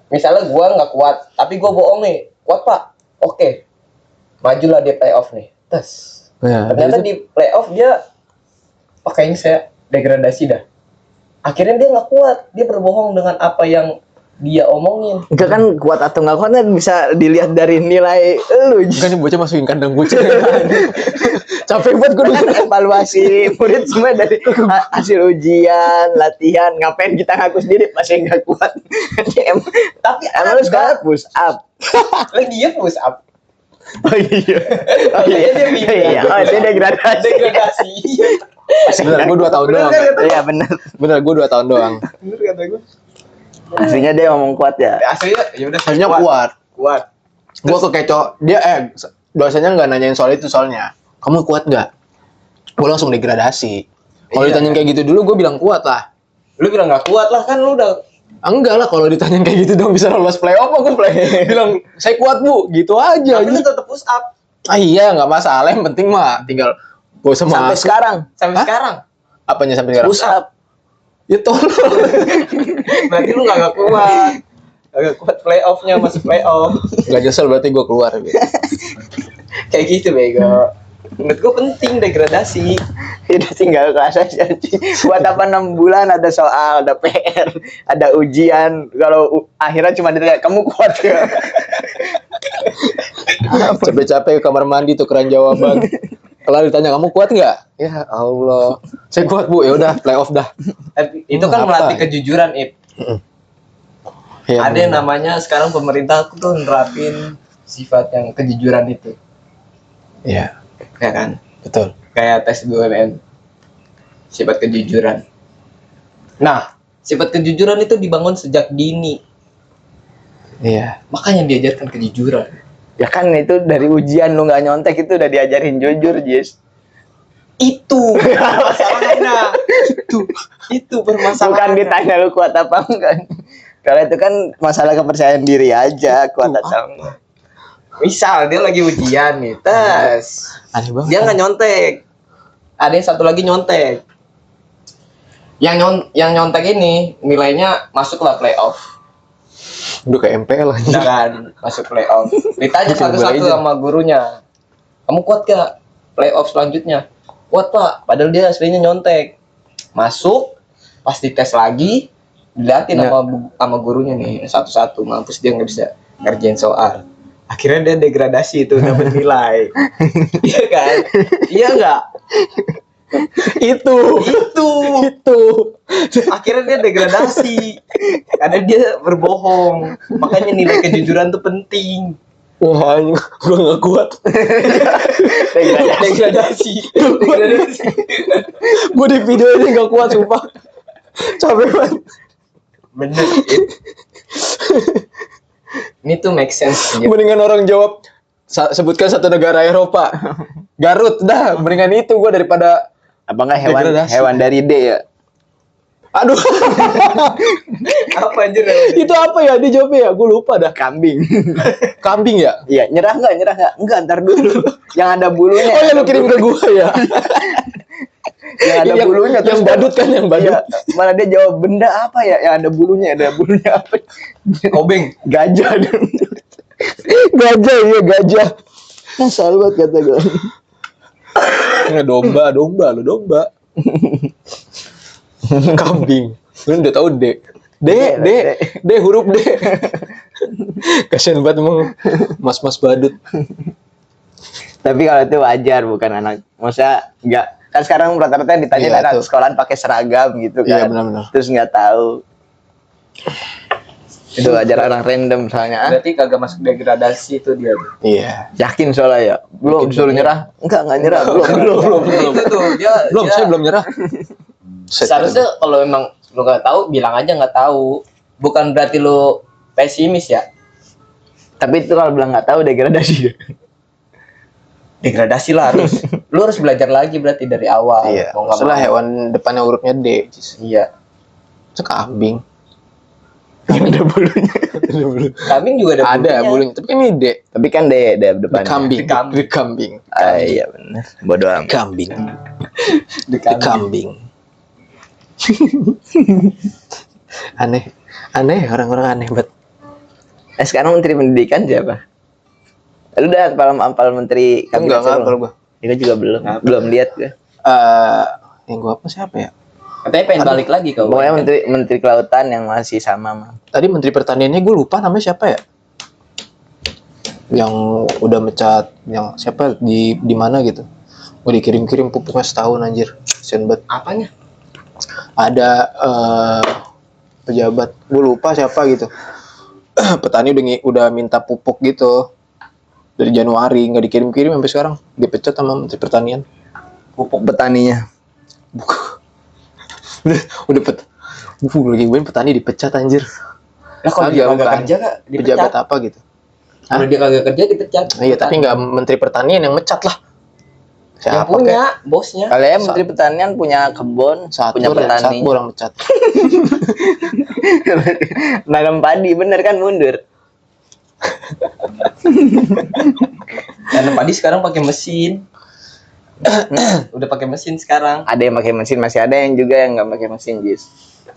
misalnya gua nggak kuat, tapi gua bohong nih. Kuat pak? Oke. Majulah di playoff nih. Tes. Ya, Ternyata di playoff dia kayaknya saya degradasi dah. Akhirnya dia nggak kuat, dia berbohong dengan apa yang dia omongin. Enggak kan kuat atau nggak kuat kan bisa dilihat dari nilai lu. kan yang bocah masukin kandang kucing. Capek banget gue Kan evaluasi murid semua dari hasil ujian, latihan. Ngapain kita ngaku sendiri masih nggak kuat? Tapi Emang lu sekarang push up. lagi dia push up. Oh iya. Oh Iya, dia iya. Iya. Oh dia degradasi. Degradasi. Bener, gue 2 tahun doang. Iya benar. Bener, gue 2 tahun doang. Bener kata gue. Aslinya dia ngomong kuat ya. Aslinya ya udah Harusnya kuat. Kuat. Gue kekecoh. Dia dosennya nggak nanyain soal itu soalnya. Kamu kuat nggak? Gue langsung degradasi. Kalau Iya. ditanyain kayak gitu dulu, gue bilang kuat lah. Lu bilang nggak kuat lah kan lu udah. Enggak lah, kalau ditanyain kayak gitu dong bisa lolos playoff, gue bilang saya kuat bu, gitu aja. Tapi lu tetap push up. Ah iya, nggak masalah. Yang penting mah tinggal gak usah Sampai masuk. sekarang Sampai Hah? sekarang. Apanya sampai sekarang? push up. Ya tolong. Berarti lu gak kuat. Gak kuat playoff-nya, masuk playoff. Gak nyesel berarti gue keluar gitu. Kayak gitu bego. Menurut gue penting degradasi. Udah tinggal kelas aja. Buat apa 6 bulan ada soal, ada PR, ada ujian. Kalau akhirnya cuma ditanya kamu kuat ya. Capek-capek ke kamar mandi tukeran jawaban. Kalau ditanya kamu kuat nggak? Ya Allah, saya kuat bu. Ya udah playoff dah. Tapi itu kan Apa? melatih kejujuran, Ip. Ya, Ada yang namanya sekarang pemerintah tuh nerapin sifat yang kejujuran itu. Iya, Ya kan? betul. Kayak tes BUMN. Sifat kejujuran. Nah, sifat kejujuran itu dibangun sejak dini. Iya. Makanya diajarkan kejujuran. Ya kan itu dari ujian lu nggak nyontek itu udah diajarin jujur, Jis. Itu masalahnya. Itu Bukan permasalahan. ditanya lu kuat apa enggak. Kalau itu kan masalah kepercayaan diri aja, kuat atau enggak. Misal dia lagi ujian nih, tes. Aneh banget. Dia nggak nyontek. Ada yang satu lagi nyontek. Yang nyontek ini nilainya masuklah playoff. Udah kayak MPL aja. Nah kan, masuk playoff. Ditanya Bikin satu-satu Mobile sama gurunya. Kamu kuat gak playoff selanjutnya? Kuat pak, padahal dia aslinya nyontek. Masuk, pas dites lagi, diliatin Ya. sama gurunya nih satu-satu. Mampus dia nggak bisa ngerjain soal. Akhirnya dia degradasi itu dapat nilai. Iya kan? Iya nggak? Itu. Akhirnya dia degradasi karena dia berbohong. Makanya nilai kejujuran tuh penting. Wah, gue nggak kuat. Degradasi. Gue di video ini nggak kuat, sumpah. Capek banget. Bener. Ini tuh make sense. Ya. Mendingan orang jawab sebutkan satu negara Eropa. Garut dah, mendingan itu gue daripada Apa enggak hewan Degradasi. hewan dari D ya? aduh. Apa anjir? Itu apa ya? Dia jawabnya ya, gue lupa dah. Kambing. Kambing ya? Iya, nyerah enggak? Enggak, ntar dulu. Yang ada bulunya. Oh ya, lu kirim ke gue ya. Yang ada bulunya yang badut kan, yang badut. Iya, malah dia jawab benda apa ya? Yang ada bulunya apa? Obeng. Gajah dong. Gajah, iya gajah. Asal banget kata gue. Nggak, domba lu domba. Kambing. Lu udah tahu D. D huruf D. Kasian banget emang mas-mas badut. Tapi kalau itu wajar, bukan anak. Maksudnya enggak, kan sekarang rata-rata ditanya Iya, anak tuh. sekolahan pakai seragam gitu Iya, kan. benar-benar. Terus nggak tahu. Itu wajar orang random misalnya. Berarti kagak masuk degradasi itu dia. Iya. Yakin soalnya ya? Belum Yakin disuruh banget. nyerah? Enggak nyerah. Belum. Itu tuh dia. Belum, dia saya belum nyerah. Seharusnya kalau emang lu nggak tahu, bilang aja nggak tahu. Bukan berarti lu pesimis ya. Tapi itu kalau bilang nggak tahu degradasi. Degradasi lah harus. Lu harus belajar lagi berarti dari awal. Iya. Mau nggak Setelah mau. hewan depannya hurufnya D. Iya. Itu kambing. Ada bulunya. Kambing juga ada Ada bulunya, tapi kan ini D. Tapi kan D depannya. Kambing. Kambing. Kambing. Ah, iya benar. Bodoh amat. Kambing. Di kambing. Kambing. Aneh orang-orang aneh banget. Sekarang Menteri Pendidikan siapa? Lu udah apal menteri Enggak sebelum? kalau gua. Itu juga belum lihat gue. Yang gua apa siapa ya? Katanya pengen balik lagi kau. Pokoknya menteri kelautan yang masih sama mah. Tadi menteri pertaniannya gue lupa namanya siapa ya? Yang udah mecat, yang siapa di mana gitu? Gue dikirim-kirim pupuknya setahun anjir. Kasian banget. Apanya? Ada pejabat, gue lupa siapa gitu. Petani udah minta pupuk gitu dari Januari, nggak dikirim-kirim sampai sekarang, dipecat sama menteri pertanian. Pupuk petaninya. udah lagi gue petani dipecat anjir. Lah kalau dia Kagak, kagak bukan. kerja kak dipecat. Pejabat apa gitu? Kalau dia kagak kerja dipecat. Iya, tapi nggak menteri pertanian yang mecat lah. Yang Siapa punya bosnya. Kalian menteri pertanian punya kebun, punya petani. Satu orang mecat. Nanam padi bener kan mundur. Karena padi sekarang pakai mesin. Udah pakai mesin sekarang. Ada yang pakai mesin, masih ada yang juga yang nggak pakai mesin, Jis.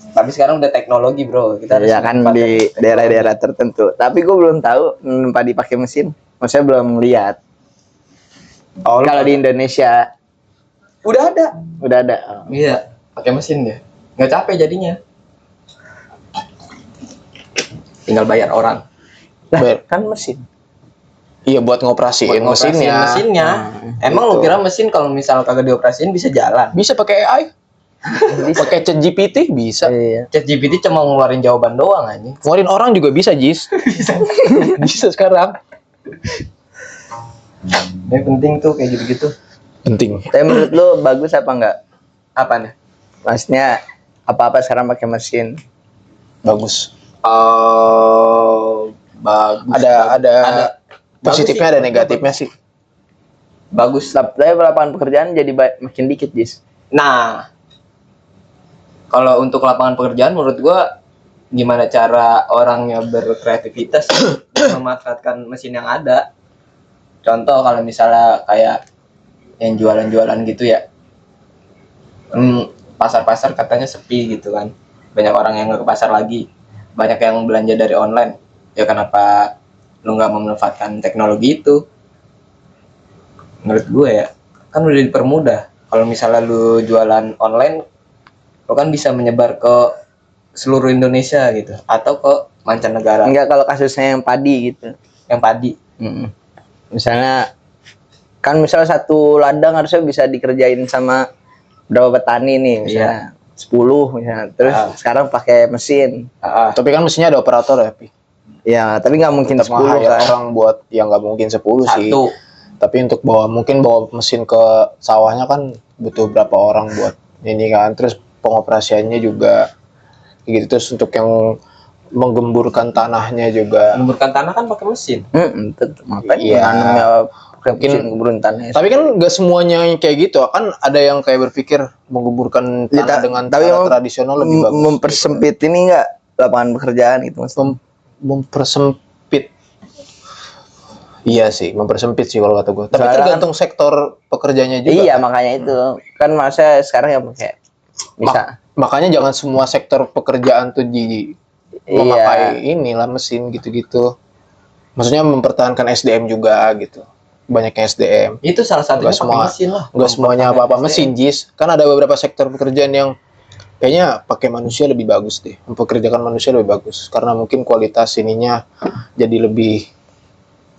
Tapi sekarang udah teknologi, bro. Kita harus Ya kan manfaatkan di teknologi. daerah-daerah tertentu. Tapi gue belum tahu padi pakai mesin. Maksudnya belum lihat. Oh, Kalau di Indonesia udah ada. udah ada. Oh. Iya, pakai mesin ya. Nggak capek jadinya. Tinggal bayar orang. Lah, kan mesin. Iya buat ngoperasiin Buat ngoperasiin mesinnya. mesinnya. Emang lu gitu. kira mesin kalau misal kagak dioperasiin bisa jalan? Bisa pakai AI? Pakai ChatGPT bisa. Iya. ChatGPT cuma ngeluarin jawaban doang anjing. Ngeluarin orang juga bisa, Jis. Bisa sekarang. Yang penting tuh kayak gitu-gitu. Penting. Tapi menurut lu bagus apa enggak? Apaan? Maksudnya apa-apa sekarang pakai mesin? Bagus. Bagus. Ada Bagus positifnya, sih. ada negatifnya sih. Bagus. Tapi lapangan pekerjaan jadi makin dikit, Jis. Nah, kalau untuk lapangan pekerjaan menurut gua gimana cara orangnya berkreativitas memanfaatkan mesin yang ada. Contoh kalau misalnya kayak yang jualan-jualan gitu ya. Pasar-pasar katanya sepi gitu kan. Banyak orang yang nggak ke pasar lagi. Banyak yang belanja dari online. Ya kenapa lu nggak memanfaatkan teknologi itu? Menurut gue ya, kan udah dipermudah. Kalau misalnya lu jualan online, lu kan bisa menyebar ke seluruh Indonesia gitu, atau ke mancanegara Enggak kalau kasusnya yang padi gitu. yang padi. Mm-mm. Misalnya kan misalnya satu ladang harusnya bisa dikerjain sama berapa petani nih misalnya 10 misalnya. Terus sekarang pakai mesin. Tapi kan mesinnya ada operator ya, Pi. Ya, tapi nggak mungkin Tetap 10 nge-hire kan. orang buat yang nggak mungkin 10 sih. Satu. Tapi untuk bawa mesin ke sawahnya kan butuh berapa orang buat ini kan. Terus pengoperasiannya juga gitu. Terus untuk yang menggemburkan tanahnya juga. Mengemburkan tanah kan pakai mesin. Makanya Iya. nanamnya pakai Mungkin- mesin keburuan tanah. Tapi kan nggak semuanya yang kayak gitu. Kan ada yang kayak berpikir menggemburkan Ya, tanah dengan tapi cara tradisional lebih bagus. mempersempit ini enggak lapangan pekerjaan gitu Mas. Mempersempit. Iya sih, mempersempit sih kalau kata gue. Tapi Soalnya tergantung sektor pekerjanya juga. Iya, makanya itu. Kan masa sekarang yang pakai bisa. Makanya jangan semua sektor pekerjaan tuh memakai inilah mesin gitu-gitu. Maksudnya mempertahankan SDM juga gitu. Banyaknya SDM. Itu salah satunya Nggak pakai semua- mesin lah. Enggak semuanya apa-apa mesin, Jis. Kan ada beberapa sektor pekerjaan yang kayaknya pakai manusia lebih bagus deh. Mempekerjakan manusia lebih bagus karena mungkin kualitas ininya jadi lebih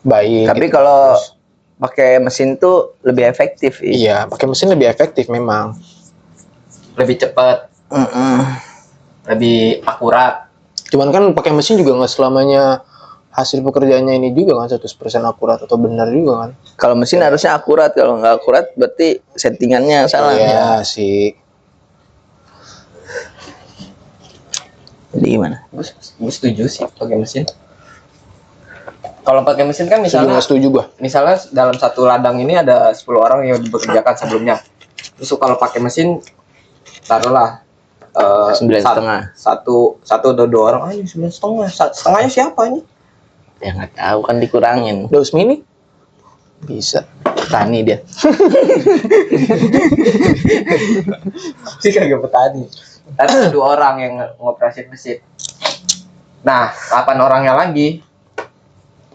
baik. Tapi gitu. kalau Terus, pakai mesin tuh lebih efektif. iya, pakai mesin lebih efektif memang. Lebih cepat, lebih akurat. Cuman kan pakai mesin juga nggak selamanya hasil pekerjaannya ini juga kan 100% akurat atau benar juga kan. Kalau mesin harusnya akurat, kalau nggak akurat berarti settingannya salah. Iya sih. Jadi gimana? Gue setuju sih pakai mesin. Kalau pakai mesin kan Setuju misalnya nggak setuju gua. misalnya dalam satu ladang ini ada 10 orang yang dipekerjakan sebelumnya. Terus kalau pakai mesin taruhlah 9,5. satu atau dua orang aja 9,5. Setengahnya siapa ini? Ya nggak tahu kan dikurangin. Dos mini bisa. Tani dia. Sih kagak petani. Ada 2 orang yang ngoperasin mesin. Nah, 8 orangnya lagi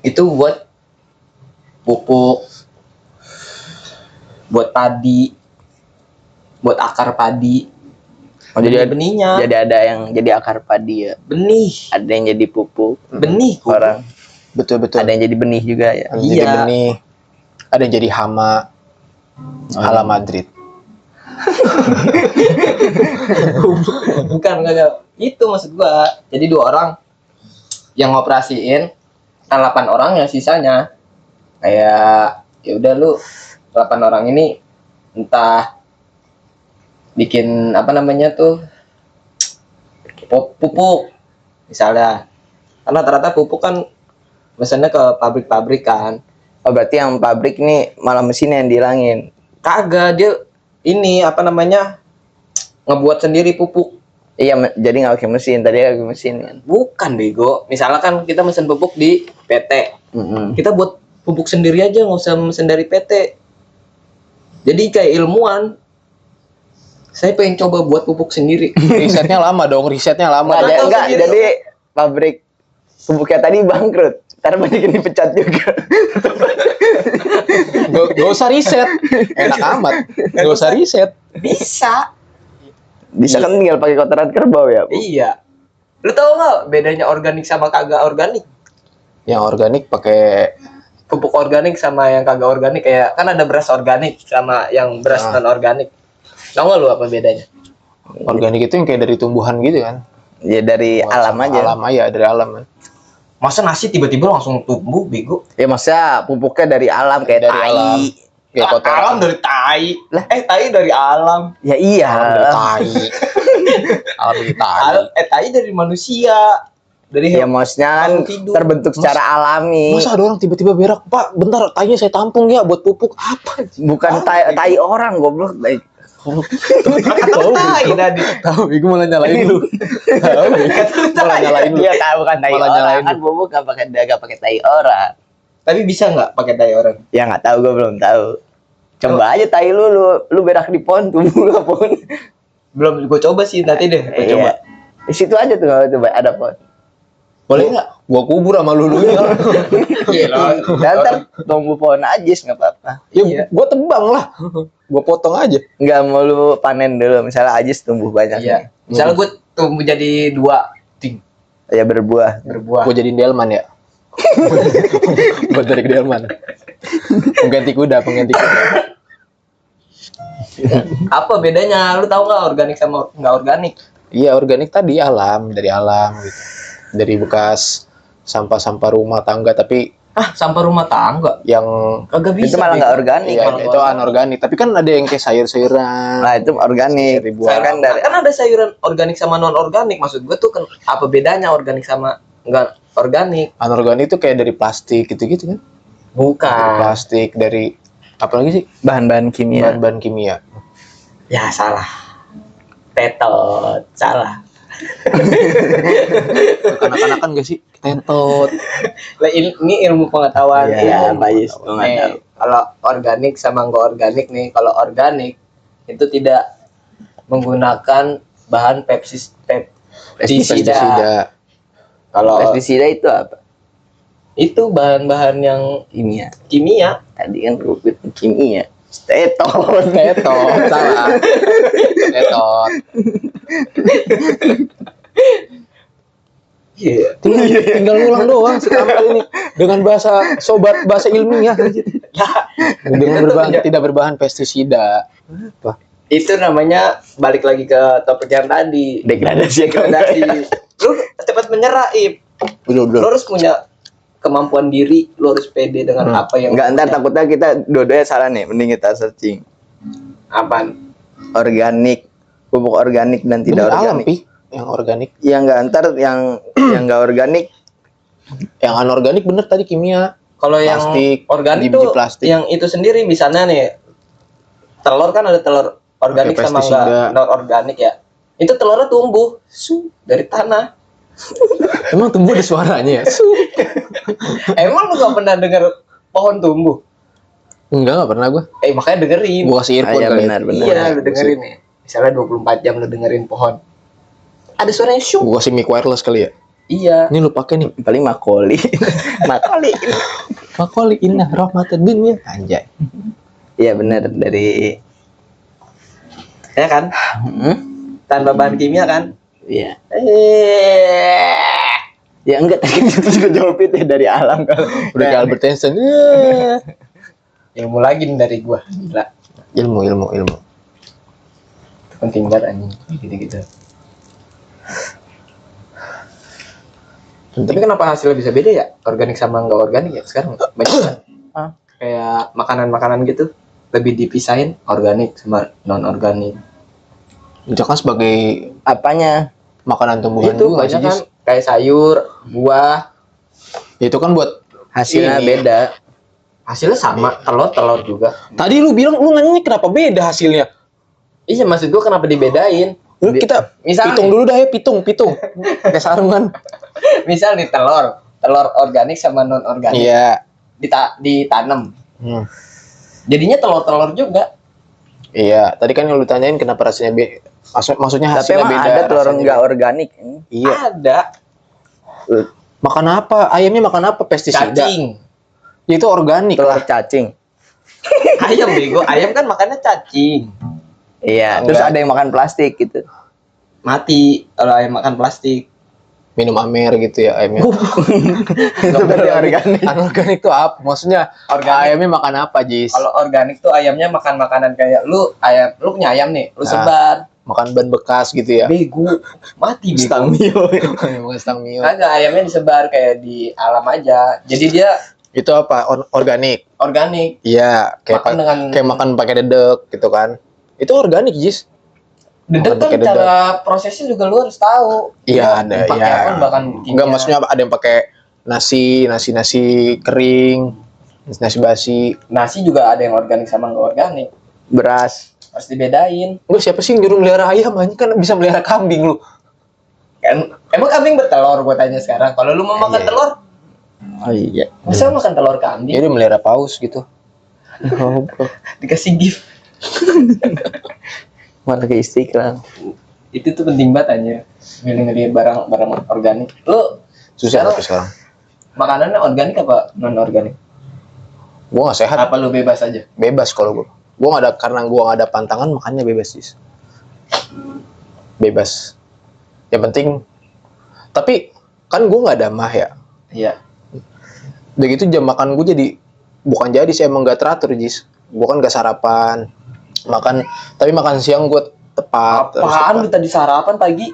itu buat pupuk, buat padi, buat akar padi. Oh, jadi benihnya, Jadi ada yang jadi akar padi ya. benih, Ada yang jadi pupuk. benih. Orang. Betul. Ada yang jadi benih juga ya. Ada yang jadi Iya. benih. Ada yang jadi hama ala Madrid. Bukan. Itu maksud gua. Jadi 2 orang yang ngoperasiin, 8 orang yang sisanya kayak ya udah lu 8 orang ini entah bikin apa namanya tuh pupuk misalnya, karena rata-rata pupuk kan mesennya ke pabrik-pabrik kan. Oh, berarti yang pabrik ini malah mesin yang dihilangin. Kagak, dia ini apa namanya ngebuat sendiri pupuk. Iya, jadi nggak pakai mesin. Tadi pakai mesin kan. Bukan bego. Misalnya kan kita mesen pupuk di PT. Kita buat pupuk sendiri aja, nggak usah mesen dari PT. Jadi kayak ilmuwan, saya pengen coba buat pupuk sendiri. Risetnya lama dong, risetnya lama. Nggak, tahu enggak, sendiri. jadi pabrik pupuknya tadi bangkrut. Ntar banyak yang dipecat juga. Gak usah riset, enak amat. Gak usah riset. Bisa. Bisa kan tinggal pakai kotoran kerbau ya. Bu? Iya. Lu tahu nggak bedanya organik sama kagak organik? Yang organik pakai Pupuk organik sama yang kagak organik, kayak kan ada beras organik sama yang beras non organik. Tahu nggak lu apa bedanya? organik itu yang kayak dari tumbuhan gitu kan? Ya dari alam aja. Alam aja, dari alam kan. Masa nasi tiba-tiba langsung tumbuh, bego? Ya maksudnya pupuknya dari alam kayak Dari tai. alam. Kayak kotoran. Alam dari tai. Tai dari alam. Ya iya. Alam dari tai. Alam dari tai. Tai dari manusia. Dari Ya maksudnya kan makhluk hidup. terbentuk secara alami. Masa ada orang tiba-tiba berak, Pak, bentar, tainya saya tampung ya buat pupuk. Apa? Bukan tai orang goblok. Tahu tai tadi. Tahu, gue malah nyalain lu. Tahu, malah nyalain lu. Dia tahu bukan tai Malah orang. nyalain Kan bubuk gak pakai tai orang. Tapi bisa nggak pakai tai orang? Ya nggak tahu, gue belum tahu. Coba aja tai lu berak di pohon tumbuh nggak pohon. Belum, gue coba sih nanti deh. Gue Iya. coba. Di situ aja tuh kalau coba ada pohon. Boleh nggak? Gua kubur sama lulunya. Iya loh. Dan ntar tumbuh pohon ajis nggak apa-apa. Ya, Iya. gua tebang lah. Gua potong aja. Nggak mau lu panen dulu. Misalnya ajis tumbuh banyak. Iya. Misalnya gue tumbuh jadi 2 ting Ya berbuah. berbuah. Gua jadiin delman ya. Buat dari delman. Pengganti kuda. Apa bedanya? Lu tahu nggak organik sama nggak organik? Iya, organik tadi alam, dari alam gitu. Dari bekas sampah-sampah rumah tangga, tapi Sampah rumah tangga. yang Kagak bisa. Itu malah nggak organik. iya, malah itu anorganik. Tapi kan ada yang kayak sayur-sayuran. Nah itu organik. Dari buah. Kan dari Kan ada sayuran organik sama non organik. Maksud gue tuh apa bedanya organik sama nggak organik? Anorganik itu kayak dari plastik gitu-gitu kan? Dari Bukan. plastik, dari apalagi sih? bahan-bahan kimia. Bahan-bahan kimia. Ya salah. Tetot. Salah. Kanak-kanakan gak sih? Tentot. Lah, ini ilmu pengetahuan. Iya, Ilmu Bayus. pengetahuan. Gua nggak tahu. Kalau organik sama nggak organik nih, kalau organik itu tidak menggunakan bahan pestisida. Kalau Pestisida itu apa? itu bahan-bahan yang Kimia. kimia, Tadi kan rupit kimia. Steton. Tetot, salah. Tetot. iya. Tinggal ngulang doang si tampil ini dengan bahasa ilmiah. Dengan tidak berbahan pestisida. Apa? Itu namanya balik lagi ke topik yang tadi. Degradasi. Lu cepat menyerah, Ip. Lu Udah. harus punya kemampuan diri, lu harus pede dengan apa yang Enggak, ntar takutnya kita dua-duanya salah nih. Mending kita searching. apaan. Organik, pupuk organik dan tidak Bener, alam, organik. Pi. Yang organik. Yang enggak, ntar yang enggak organik. Yang anorganik bener tadi kimia. Kalau yang Plastik, organik biji-biji tuh plastik. yang itu sendiri, misalnya nih telur kan ada telur organik Pakai sama pestisida. enggak non organik ya. Itu telurnya tumbuh dari tanah. Emang tumbuh di suaranya ya? Emang lu gak pernah dengar pohon tumbuh? Enggak pernah gue. Makanya dengerin. Gua kasih earphone Iya, kali. benar. Iya, lu dengerin nih. Misalnya 24 jam lu dengerin pohon. Ada suaranya syuk. Gua kasih mic wireless kali ya. Iya. Ini lu pakai nih. Paling makoli. Makoli. Makoli indah rahmatan dunia. Anjay. Iya benar, dari Ya kan? Tanpa bahan kimia kan? Iya. Ya enggak, tadi itu juga jawab itu dari alam kalau. Udah kayak Albert Einstein. Ilmu lagi nih dari gua. Gila. Ilmu. Itu penting banget anjing. Gitu-gitu. Tapi kenapa hasilnya bisa beda ya? Organik sama nggak organik ya? Sekarang banyak kan? Kayak makanan-makanan gitu lebih dipisahin organik sama non organik. Itu kan sebagai Apanya? makanan tumbuhan Itu juga banyak sih, kan Jis. kayak sayur, buah, Itu kan buat Hasilnya Ini. beda. hasilnya sama, telur juga. tadi lu bilang lu nanya kenapa beda hasilnya? Iya, maksud gua kenapa dibedain? Lu kita Misalnya pitung dulu dah ya, pitung. Kayak sarungan. misal nih telur organik sama non organik Iya. ditanam. Jadinya telur juga. Iya, tadi kan yang lu tanyain kenapa rasanya maksudnya Tapi hasilnya emang beda. ada telur rasanya enggak beda. organik. Iya. Ada Makan apa? Ayamnya makan apa? Pestisida. cacing. Itu organik Telur lah. cacing. Ayam bego, ayam kan makannya cacing. Iya, Oh, terus enggak. ada yang makan plastik gitu. Mati kalau ayam makan plastik. Minum amer gitu ya ayamnya. Itu berarti organik. Anorganik itu apa? Maksudnya Organik. ayamnya makan apa, Jis? Kalau organik tuh ayamnya makan makanan kayak lu punya ayam nih, lu Nah. sebar. Makan ban bekas gitu ya. Bego, mati bego. Stang mio. Makan stang mio. Kagak, ayamnya disebar kayak di alam aja. Jadi dia Itu apa? Organik. organik. Iya, Makan dengan kayak makan pakai dedek gitu kan. Itu organik, Jis. dedek makan kan pakai dedek. cara prosesnya juga lu harus tahu. Iya, ada Pakai ya. apa bahkan Enggak, maksudnya ada yang pakai nasi kering, nasi basi. nasi juga ada yang organik sama nggak organik. Beras. Harus dibedain. Lu siapa sih yang nyuruh melihara ayam? Anjing kan bisa melihara kambing lu. Kan emang kambing bertelur gua tanya sekarang. Kalau lu mau makan Iya. telur, Oh iya. masa makan telur kambing? Dia melihara paus gitu. Dikasih gift. Malah ke Istiqlal. Itu tuh penting banget aja. Milih-milih barang organik. Lu Susah Sekarang- tapi sekarang. makanannya organik apa non organik? Gua nggak sehat, Apa lu bebas aja? bebas kalau gua. Gua nggak ada, karena gua nggak ada pantangan makannya bebas sih. Bebas. Yang penting. Tapi kan gua nggak ada mah ya. Iya. Udah gitu jam makan gua jadi bukan jadi sih, emang nggak teratur, Jis. Gua kan nggak sarapan. Tapi makan siang gua tepat. harus Apaan lu tepat. tadi sarapan pagi?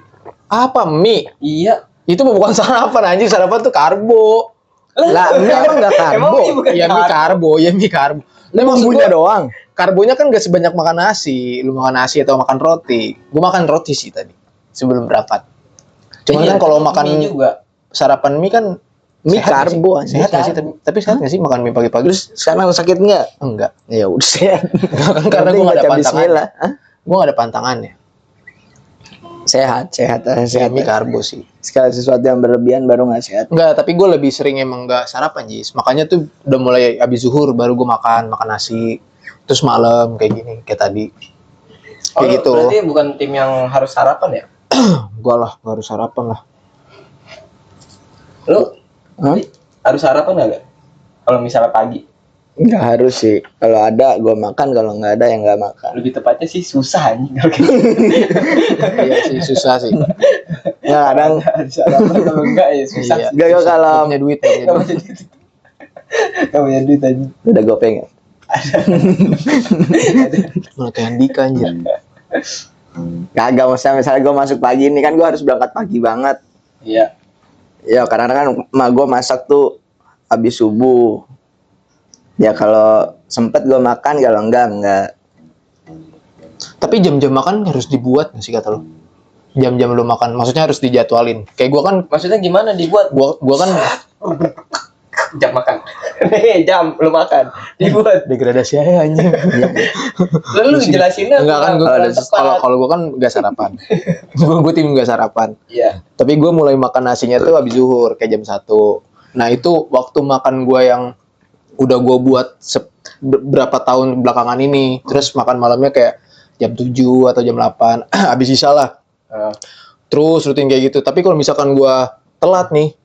Apa mie? Iya. Itu mah bukan sarapan anjing, sarapan tuh karbo. Lah, mie emang nggak karbo. Emang mie bukan Ya mie karbo, ya mie karbo. Lah maksud Bumbunya gua, doang. karbonya kan gak sebanyak makan nasi. Lu makan nasi atau makan roti. Gua makan roti sih tadi sebelum berangkat. Cuman Iya, kan kalau makan mie juga. sarapan mie kan Mie sehat nggak sih? karbo anjing. Sehat nggak sih? Tapi sehat nggak sih makan mie pagi-pagi? Terus sekarang sakit nggak? Enggak. Ya udah sehat. Kan karena Penting gua gak ada baca pantangan. bismillah. Hah? Gua gak ada pantangannya. Sehat. Ya, Sehat. mie karbo sih. Sekali sesuatu yang berlebihan baru nggak sehat. Enggak, tapi gue lebih sering emang nggak sarapan, Jis. Makanya tuh udah mulai habis zuhur baru gue makan nasi. Terus malam kayak gini, kayak tadi. Oh, Kayak lu gitu. berarti bukan tim yang harus sarapan ya? Gua lah, nggak harus sarapan lah. Lu Hah? harus sarapan nggak? Kalau misalnya pagi, Nggak harus sih. Kalau ada gue makan, kalau nggak ada yang nggak makan. lebih tepatnya sih susah anjing kalau gitu. Iya sih, susah sih. Nggak kadang. Harus sarapan kalau enggak ya susah. Iya. sih. Gak Nggak kalau punya duit, nggak punya Nggak duit. punya duit. Nggak punya duit aja. udah gue pengen. Malah kayak Andika anjir. Kagak misalnya gue masuk pagi ini kan gue harus berangkat pagi banget. Iya. Ya karena kan gue masak tuh habis subuh. Ya kalau sempet gue makan, kalau enggak. Tapi jam-jam makan harus dibuat nggak sih kata lo? Jam-jam lu makan, maksudnya harus dijadwalin. Kayak gua kan, Maksudnya gimana dibuat? gua kan Jam makan. Nih jam lu makan. Dibuat. degradasi aja anjir. Lalu jelasinnya Enggak kan, kurang kalau tepat. kalau gua kan nggak sarapan. Gua tim nggak sarapan. Iya. Tapi gue mulai makan nasinya tuh habis zuhur kayak jam 1. Nah itu waktu makan gue yang udah gue buat berapa tahun belakangan ini. Terus makan malamnya kayak jam 7 atau jam 8. Habis sisa lah. Terus rutin kayak gitu. Tapi kalau misalkan gue telat nih.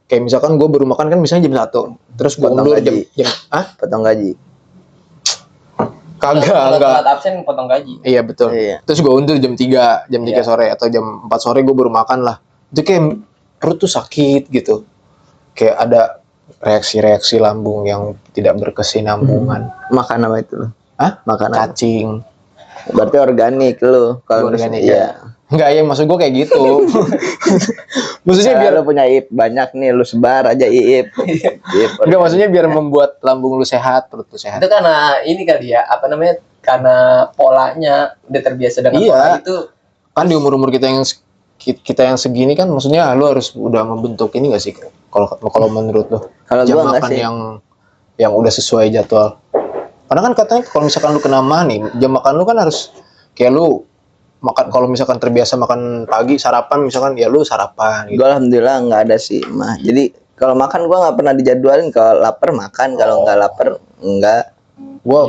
Kayak misalkan gue baru makan kan misalnya jam 1. Terus gue Potong undur gaji. jam Potong gaji. kagak, Kalau enggak. telat absen potong gaji. Iya betul. Iya. Terus gue undur jam 3 Iya. sore atau jam 4 sore gue baru makan lah. Itu kayak perut tuh sakit gitu. Kayak ada reaksi-reaksi lambung yang tidak berkesinambungan. Makan apa itu lo? Hah? Makan apa? Cacing. Berarti organik lo. Kalau Organik, misalnya- ya. Enggak ya, maksud gue kayak gitu. Maksudnya biar lo punya ip banyak nih, lu sebar aja ip. enggak, maksudnya biar membuat lambung lu sehat, perut lu sehat. Itu karena ini kali ya, apa namanya? Karena polanya udah terbiasa dengan Iya. pola itu. Kan di umur-umur kita yang segini kan maksudnya lu harus udah membentuk ini enggak sih? Kalau menurut lu? Kalau Jam gua enggak makan sih. yang udah sesuai jadwal. Karena kan katanya kalau misalkan lu kena mah nih, jam makan lu kan harus kayak lu makan kalau misalkan terbiasa makan pagi sarapan misalkan ya lu sarapan gitu. Gue alhamdulillah nggak ada sih mah. Jadi kalau makan gue nggak pernah dijadwalin. Kalau lapar makan, kalau nggak lapar nggak. Gua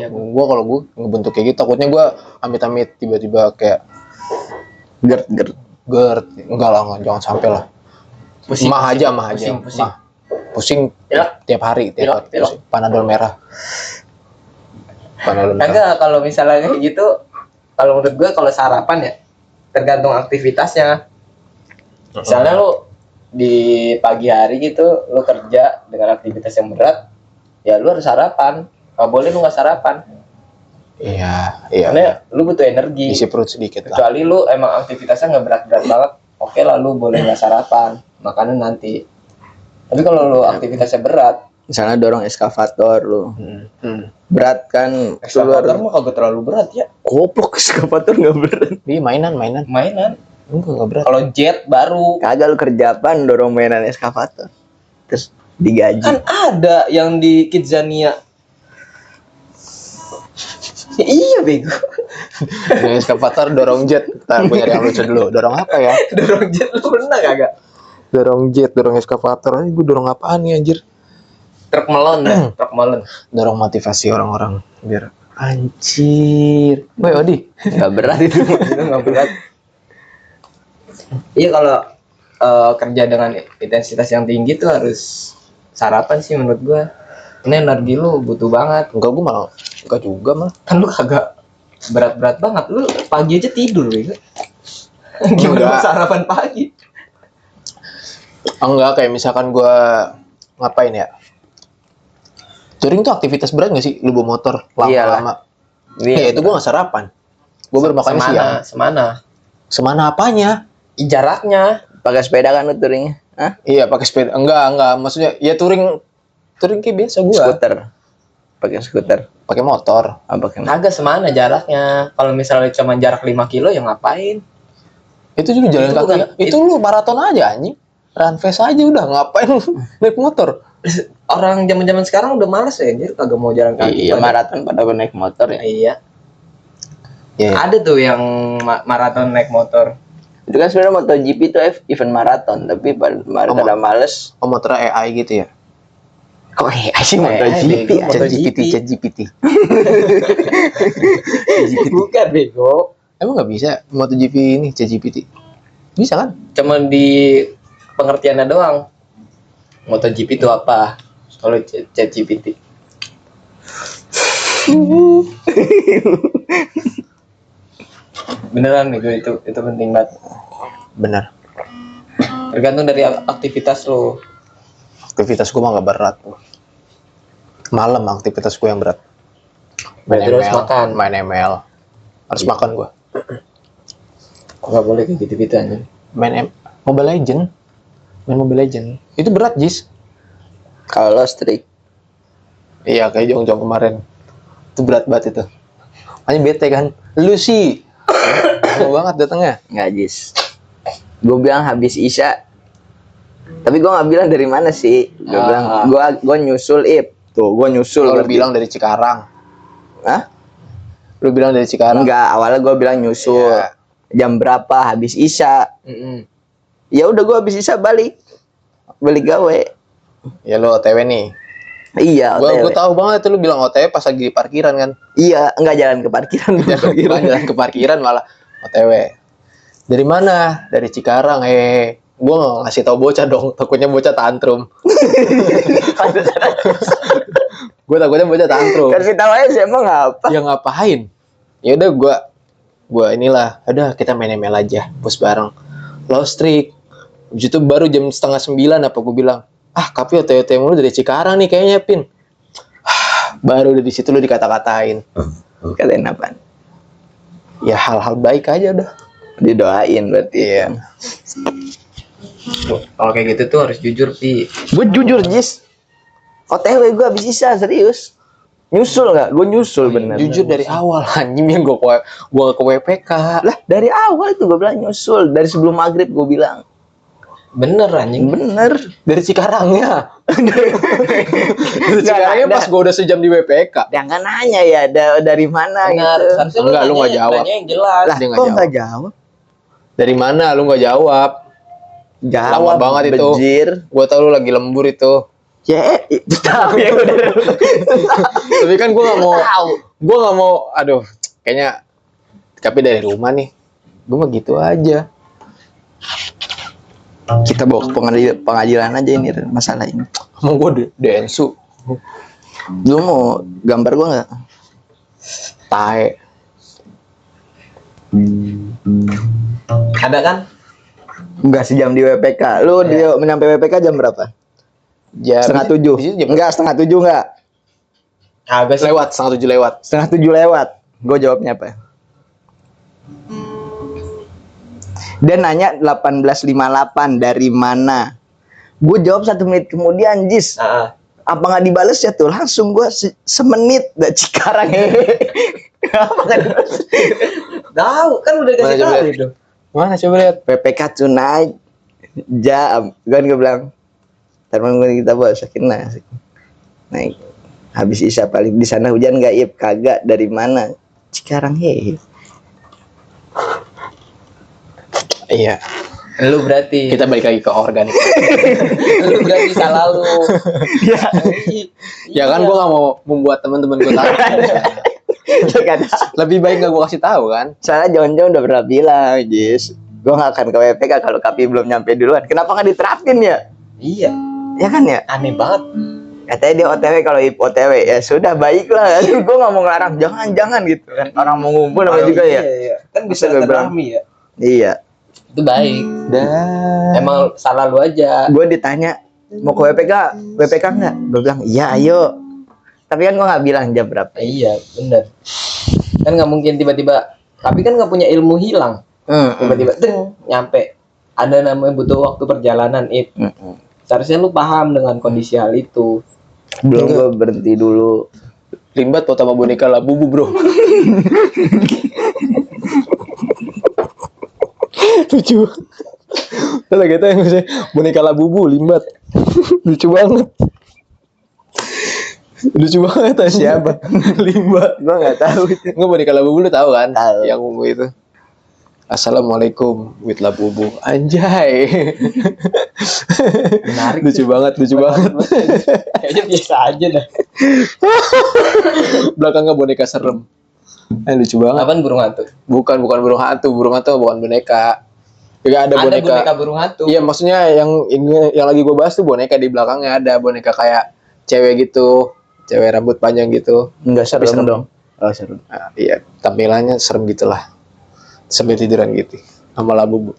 kalau gua ngebentuk kayak gitu takutnya gua amit-amit tiba-tiba kayak Gerd. enggak lah, jangan sampai lah. Pusing, Mah aja. pusing. Mah. Pusing Pilek. tiap hari. Pilek. Pusing. Panadol merah. Kagak, kalau misalnya kayak gitu, kalau menurut gue kalau sarapan ya tergantung aktivitasnya. Misalnya lu di pagi hari gitu lu kerja dengan aktivitas yang berat, ya lu harus sarapan. Gak boleh lu nggak sarapan. Iya. Karena lu butuh energi. Isi perut sedikit lah. Kecuali lu emang aktivitasnya nggak berat-berat banget, oke lah lu boleh nggak sarapan, makannya nanti. Tapi kalau lu aktivitasnya berat, Misalnya dorong eskavator lu. Hmm. Berat kan. ekskavator mah kagak terlalu berat ya. Goblok, eskavator nggak berat. Iya, mainan. Mainan. Enggak berat. Kalau jet baru Kagak, lu kerja apaan dorong mainan eskavator? Terus digaji. kan ada yang di Kidzania. Ya, iya bego. Dengan eskavator dorong jet. Ntar gue nyari yang lucu dulu. Dorong apa ya? Dorong jet lu pernah kagak? Dorong jet, dorong eskavator. Gue dorong apaan nih anjir? Truk melon ya, truk melon. Dorong motivasi orang-orang biar anjir. Woi Odi. Nggak berat itu. Itu nggak berat. Iya kalau kerja dengan intensitas yang tinggi tuh harus sarapan sih menurut gua. Ini energi lu butuh banget. Enggak, gue malah enggak juga malah. Kan lu kagak berat-berat banget. Lu pagi aja tidur bego. Gimana Enggak. mau sarapan pagi? Enggak, kayak misalkan gue ngapain ya? Touring tuh aktivitas berat gak sih? Lu bawa motor lama-lama. Iya, itu gue gak sarapan. Gue baru makan siang. Semana. Semana apanya? Jaraknya. Pakai sepeda kan lu touringnya? Hah? Iya, pakai sepeda. Enggak. Maksudnya ya touring kayak biasa gue. Skuter. Pakai skuter. Pakai motor. Apa pakai Kagak semana jaraknya. Kalau misalnya cuma jarak 5 kilo ya ngapain? Itu juga jalan Itu kaki. bukan- Itu lu maraton aja anjing. Run fast aja udah, ngapain naik motor? Orang zaman-zaman sekarang udah males ya anjir, kagak mau jalan kaki. Iya, maraton pada naik motor ya. Iya. Iya. Ada tuh yang maraton naik motor. Itu kan sebenarnya MotoGP itu event maraton, tapi pada males. Oh, motor AI gitu ya? Kok sih MotoGP? ChatGPT. Bukan bego. Emang nggak bisa MotoGP ini ChatGPT? Bisa kan? Cuma di pengertiannya doang. MotoGP itu apa? Kalau ChatGPT. Beneran nih gue itu penting banget. Benar. Tergantung dari aktivitas lo. Aktivitas gue mah nggak berat. Malam aktivitas gue yang berat. Berarti harus makan. Main ML. Harus makan gue. Nggak boleh kayak gitu-gitu aja. Mobile Legend. Main Mobile Legend. Itu berat, Jis. Kalau lo strik. Iya, kayak Jong kemarin. Itu berat banget itu. Makanya bete kan. Lu sih. Lama banget datangnya. Nggak, Jis. Gue bilang habis Isya. Tapi gue nggak bilang dari mana sih. Gue bilang gue nyusul Tuh, gue nyusul. Lu bilang dari Cikarang. Hah? Lu bilang dari Cikarang. Enggak, awalnya gue bilang nyusul. Iya. Jam berapa habis Isya. Ya udah gue habis Isya balik gawe. Ya lu OTW nih. Iya, Gue OTW. tahu banget itu lu bilang OTW pas lagi di parkiran kan. Iya, enggak jalan ke parkiran. Bukan jalan ke parkiran malah OTW. Dari mana? Dari Cikarang. Gue ngasih tahu bocah dong. Takutnya bocah tantrum. Gue takutnya bocah tantrum. Kasih tahu aja sih, emang apa? Ya ngapain? Ya udah gue inilah. Udah kita main ML aja. Push bareng. Lost streak. Habis itu baru jam 8:30 apa gue bilang. Kapi OTW mulu dari Cikarang nih kayaknya Pin. Baru dari situ lu dikata-katain. Katain apaan? Ya hal-hal baik aja udah. Didoain berarti. Iya. Kalau kayak gitu tuh harus jujur sih. Gue jujur, Jis. OTW gue habis Isya, serius. Nyusul nggak? Gue nyusul bener. Jujur dari awal anjing yang gue ke WPK. Lah, dari awal itu gue bilang nyusul. Dari sebelum maghrib gue bilang. Bener anjing. Bener. Dari Cikarangnya. Dari Cikarangnya Nggak pas ada. gue udah sejam di WPK. Yang kan nanya ya dari mana Benar. gitu. Seharusnya Enggak, lu nanya- nggak jawab. nanya yang jelas. Lah dia nggak kok jawab. nggak jawab? Dari mana? Lu nggak jawab. Jawab banget itu. bejir. Gue tau lu lagi lembur itu. Ya, itu tahu ya udah. Tapi kan gue nggak mau. Tahu. Gue nggak mau. Aduh, kayaknya. Tapi dari rumah nih. Gue mah gitu aja. Kita bawa ke pengadilan aja ini masalah ini. Mau gue densu. Lu mau gambar gua nggak? Tae. Ada kan? Enggak sejam di WPK. Lu dia menyampe WPK jam berapa? Jam 6:30. Di situ jam Enggak, 6:30 enggak. Kagak sih. lewat 6:30 lewat. 6:30 lewat. Gue jawabnya apa? Dia nanya 18:58 dari mana? Gue jawab 1 menit kemudian, Jis. Ah, Apa nggak dibales ya tuh? Langsung gue semenit dah Cikarang. Apa nggak dibales? tahu kan udah Mana kasih coba tahu lihat? itu. Mana coba lihat? PPK tonight jam. Kan gue bilang, teman kita bawa Sakina. Naik. Habis isya paling di sana hujan nggak Ip? Kagak. Dari mana? Cikarang he. Iya. Lu berarti. Kita balik lagi ke organik. Lu berarti salah lu. Ya. Ya kan gue gak mau membuat teman-teman gue tahu. Lebih baik gak gue kasih tahu kan. Soalnya John udah pernah bilang, Jis, gue gak akan ke WPK kalau Kapi belum nyampe duluan. Kenapa gak diterapin ya? Iya. Ya kan ya? Aneh banget. Katanya dia OTW, kalau Ip OTW ya sudah baiklah. Gue gak mau ngelarang, jangan gitu kan. Orang mau ngumpul namanya juga ya. Iya. Kan bisa Masa gue bilang? terahmi ya. Iya. Itu baik. Dan Emang salah lu aja. Gue ditanya mau ke WPK nggak? Gue bilang iya ayo. Tapi kan gue nggak bilang jam berapa. Iya, bener. Kan nggak mungkin tiba-tiba. Tapi kan nggak punya ilmu hilang. Tiba-tiba deng nyampe. Ada namanya butuh waktu perjalanan Ip. Seharusnya lu paham dengan kondisi hal itu. Belum, gue berhenti dulu. Limbat foto sama boneka Labubu bro. Lucu. Kalau kita yang misalnya boneka Labubu Limbat. Lucu banget. Lucu banget aja. Siapa? Limbat. Gue nggak tahu itu. Nggak, boneka Labubu lu tahu kan? Tahu. Yang ungu itu. Assalamualaikum with Labubu. Anjay. Menarik. Lucu banget, lucu banget. Kayaknya biasa aja dah. Belakangnya boneka serem. Lucu banget. Apaan burung hantu? Bukan burung hantu bukan boneka. Juga ada boneka. burung hantu. Iya, maksudnya yang lagi gue bahas tuh boneka di belakangnya ada boneka kayak cewek gitu, cewek rambut panjang gitu. Enggak Tapi serem dong. Oh seru. Nah, iya, tampilannya serem gitulah. Sambil tiduran gitu. Sama Labubu.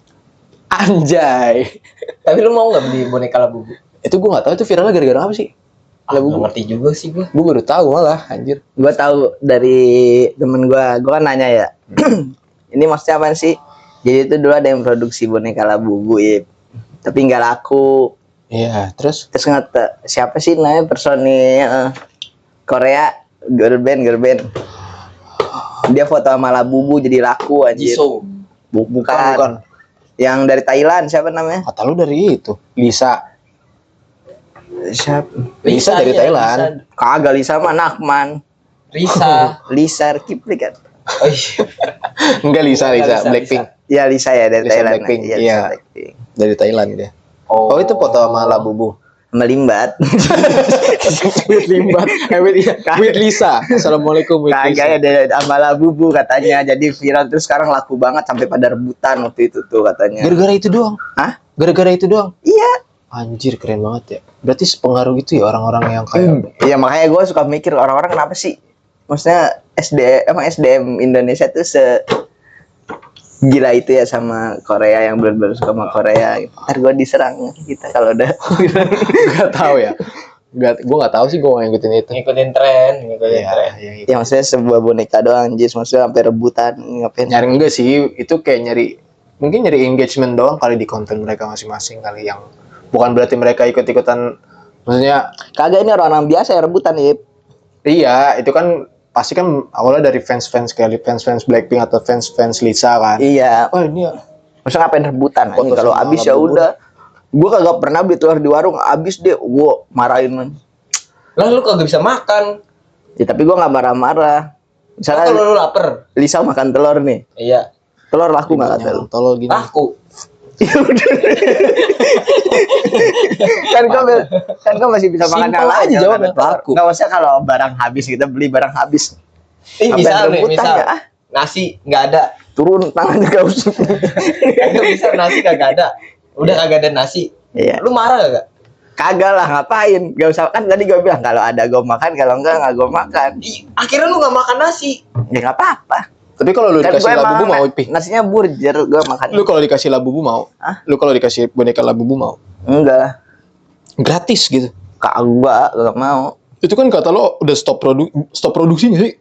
Anjay. Tapi lu mau nggak beli boneka Labubu? Itu gue nggak tahu itu viralnya gara-gara apa sih? Nggak Labubu. ngerti juga sih gua. Gue baru tahu malah, anjir. Gue tahu dari temen gue kan nanya ya. Ini maksudnya apa sih? Jadi itu dulu ada yang produksi boneka Labubu Ip. Tapi nggak laku. Iya, terus Terus ngata siapa sih namanya personil Korea girl band. Dia foto sama Labubu jadi laku aja. Jisoo. Bukan. Yang dari Thailand siapa namanya? kata lu dari itu Lisa. Siapa? Lisa dari iya, Thailand. Kagak Lisa mah Nakman. Risa. Lisa Kipli kan? Oh iya. Enggak Lisa, Lisa. Blackpink. Iya Lisa ya dari Lisa Thailand. Blackpink, Iya. iya. Lisa Blackpink. Dari Thailand dia. Oh, itu foto sama Labubu. Melimbat. With Limbat. With Lisa. Assalamualaikum with Kagak Lisa. ya ada sama Labubu katanya. Jadi viral terus sekarang laku banget sampai pada rebutan waktu itu tuh katanya. Gara-gara itu doang. Hah? Gara-gara itu doang. Iya. Anjir, keren banget ya. Berarti sepengaruh itu ya orang-orang yang kayak Iya makanya gue suka mikir orang-orang kenapa sih? Maksudnya SDM Indonesia tuh gila itu ya sama Korea yang benar-benar suka sama Korea. Ntar gue diserang kita kalau udah. Gak tahu ya. Gue gak tahu sih gue gak ngikutin itu. Ngikutin tren. Iya. Ya maksudnya sebuah boneka doang, Jis. Maksudnya sampai rebutan ngapain? Nyari enggak sih, itu kayak mungkin nyari engagement doang kali di konten mereka masing-masing kali yang bukan berarti mereka ikut-ikutan, maksudnya Kagak, ini orang-orang biasa yang rebutan ya. iya itu kan pasti kan awalnya dari fans Blackpink atau fans Lisa kan. Iya. Oh ini ya. Maksudnya ngapain rebutan? Foto Ini kalau sama habis ya Labubu. udah Gue kagak pernah beli telur di warung, habis deh, gue marahin. Lah lu kagak bisa makan. Ya tapi gue nggak marah-marah. Kan Misalnya kalau lu lapar. Lisa makan telur nih, Iya. telur laku nggak kata lu? Tolol gini. Aku. kan gue masih bisa makan Simpel yang lain. aja jangan jawabnya, ada telur. laku. Nggak usah kalau barang habis kita beli barang habis. Ih, Sampai misal nih, rebutan misal ya, ah. nasi nggak ada. Turun tangan gak usah. Kagak bisa nasi kagak ada. Udah kagak ada nasi. Iya. Lu marah kagak? Kagak lah, ngapain? Gak usah, kan tadi gue bilang kalau ada gue makan, kalau enggak gue makan. Akhirnya lu nggak makan nasi. Ya nggak apa-apa. Tapi kalau lu Kan dikasih gue labubu mau, Pi? nasinya burger, gue makan. Lu kalau dikasih labubu mau? Hah? Lu kalau dikasih boneka labubu mau? Enggak, Gratis gitu. kagak, gak mau. Itu kan kata lo udah stop produksi nggak sih?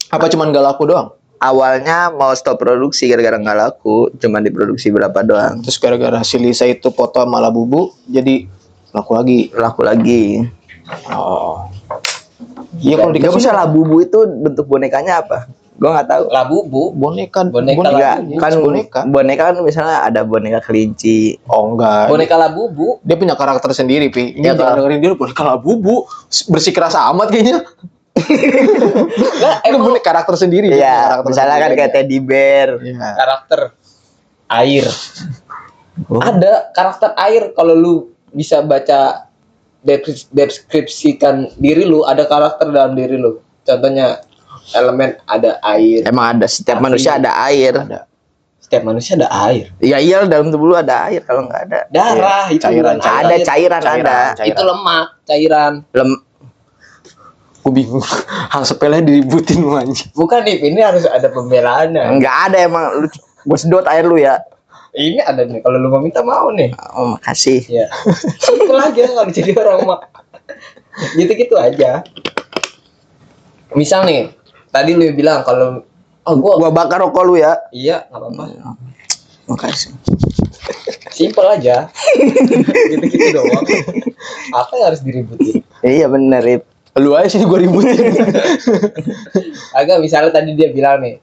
Apa cuman gak laku doang? Awalnya mau stop produksi gara-gara nggak laku, cuma diproduksi berapa doang. Terus gara-gara si Lisa itu foto sama labubu, jadi laku lagi. Laku lagi. Oh. Iya kalau Gak dikasih bisa lah, bubu itu bentuk bonekanya apa? Gue nggak tahu. Labubu. boneka Boneka Enggak, labubu. kan boneka. boneka kan misalnya ada boneka kelinci. Oh enggak. Boneka labubu. Dia punya karakter sendiri, Pi. Ya, Ini jangan Pak. dengerin dia boneka labubu. Bersikeras amat kayaknya. Lah, Itu emang boneka karakter sendiri. dia punya Iya, karakter misalnya kan sendiri. kayak teddy bear. Iya. karakter air. Oh. Ada karakter air kalau lu bisa baca deskripsikan diri lu, ada karakter dalam diri lu. Contohnya elemen ada air. Emang ada, setiap Api. manusia ada air. Ada. Setiap manusia ada air. Ya iya, dalam tubuh lu ada air, kalau nggak ada. Darah itu Cairan, bukan Ada air. cairan, ada. Itu lemak, cairan. Gue bingung. Hal sepele diributin lu anjing. Bukan nih, ini harus ada pembelaannya. Nggak ada emang, lu gue sedot air lu ya. Ini ada nih, kalau lu mau minta mau nih. Oh makasih. Ya. Simpel aja kalau jadi orang mah. Gitu-gitu aja. Misal nih, tadi lu bilang kalau Gua bakar rokok lu ya. iya, nggak apa-apa. Makasih. Simpel aja. Gitu-gitu doang. Apa yang harus diributin? Iya bener, Rip. Lu aja sih gue ributin. Agak misalnya tadi dia bilang nih,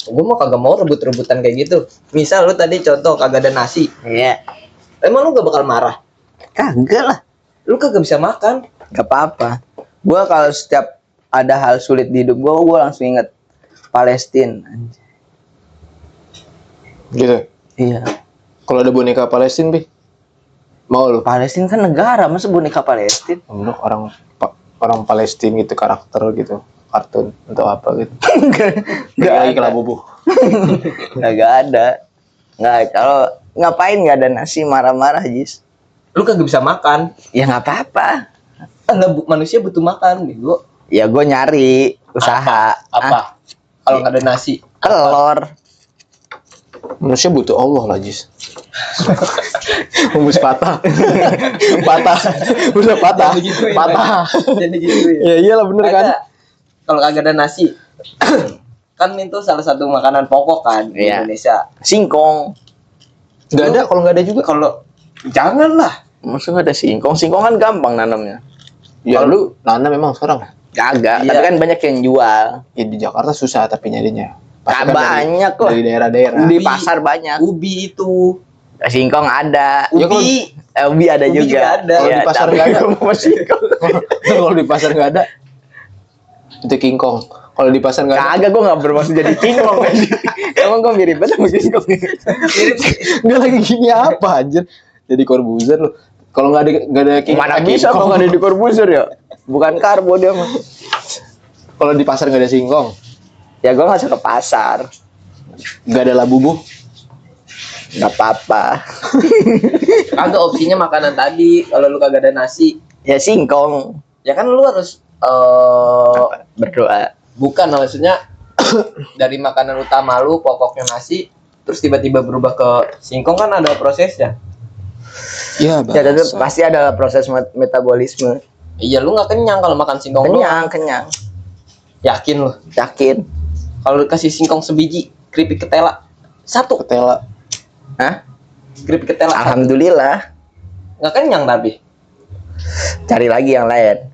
gue mau kagak mau rebut-rebutan kayak gitu. Misal lu tadi contoh kagak ada nasi, Iya. emang lu gak bakal marah? Kagak lah. Lu kagak bisa makan. Gak apa-apa. Gua kalau setiap ada hal sulit di hidup gua langsung inget Palestina. Gitu. Iya. Kalau ada boneka Palestina, Pi, mau lu? Palestina kan negara, masa boneka Palestina? Menurut orang Palestina gitu, karakter gitu, kartun atau apa gitu. Nggak Lagi ada. kalau bubu. Nggak ada. Nggak, kalau ngapain nggak ada nasi marah-marah, Jis? Lu kagak bisa makan. Ya nggak apa-apa. Enggak, manusia butuh makan nih, Ya gue nyari usaha. Apa? Kalau nggak ada nasi, Telur. Manusia butuh Allah lah, Jis. Embus patah. Patah. Udah patah. Jadi gitu ya, Patah. jadi gitu ya. Ya iyalah bener kan. Kagak. Kalau kagak ada nasi, kan itu salah satu makanan pokok kan di Iya. Indonesia. Singkong. Enggak ada, kalau enggak ada juga. Kalau janganlah. Masa nggak ada singkong? Singkong kan gampang nanamnya. Ya lu nanam memang sekarang. Kagak. Iya. Tapi kan banyak yang jual. Ya di Jakarta susah tapi nyarinya. Pasti Kan kan banyak dari, lah. dari daerah-daerah. Di Ubi. pasar banyak. Ubi itu. Singkong ada. Ya, kalau- Ubi. Ubi ada Ubi juga. juga ada. Kalau di pasar tapi nggak ada. gua mau singkong. Kalau di pasar nggak ada, itu King Kong. Kalau di pasar nggak ada, Kagak, gue gak bermaksud jadi singkong kan. Emang gue mirip banget sama singkong. Mirip sih. nggak lagi gini apa anjir? Jadi Corbuzier lu. Kalau nggak ada King Mana King bisa Kong. kalau gak ada di Corbuzier ya? Bukan karbo dia mah. Kalau di pasar nggak ada singkong, Ya gue gak usah ke pasar. nggak ada labubu. Gak apa-apa. Kagak opsinya makanan tadi. Kalau lu kagak ada nasi, Ya singkong. ya kan lu harus Berdoa. bukan maksudnya dari makanan utama lu pokoknya nasi, terus tiba-tiba berubah ke singkong kan ada prosesnya. Ya, Ya tetap pasti ada proses metabolisme. Iya, lu nggak kenyang kalau makan singkong doang. Kenyang. Yakin lu? Yakin. Kalau lu kasih singkong sebiji, keripik ketela satu, ketela. Hah? keripik ketela satu. Alhamdulillah. Nggak kenyang tapi Cari lagi yang lain.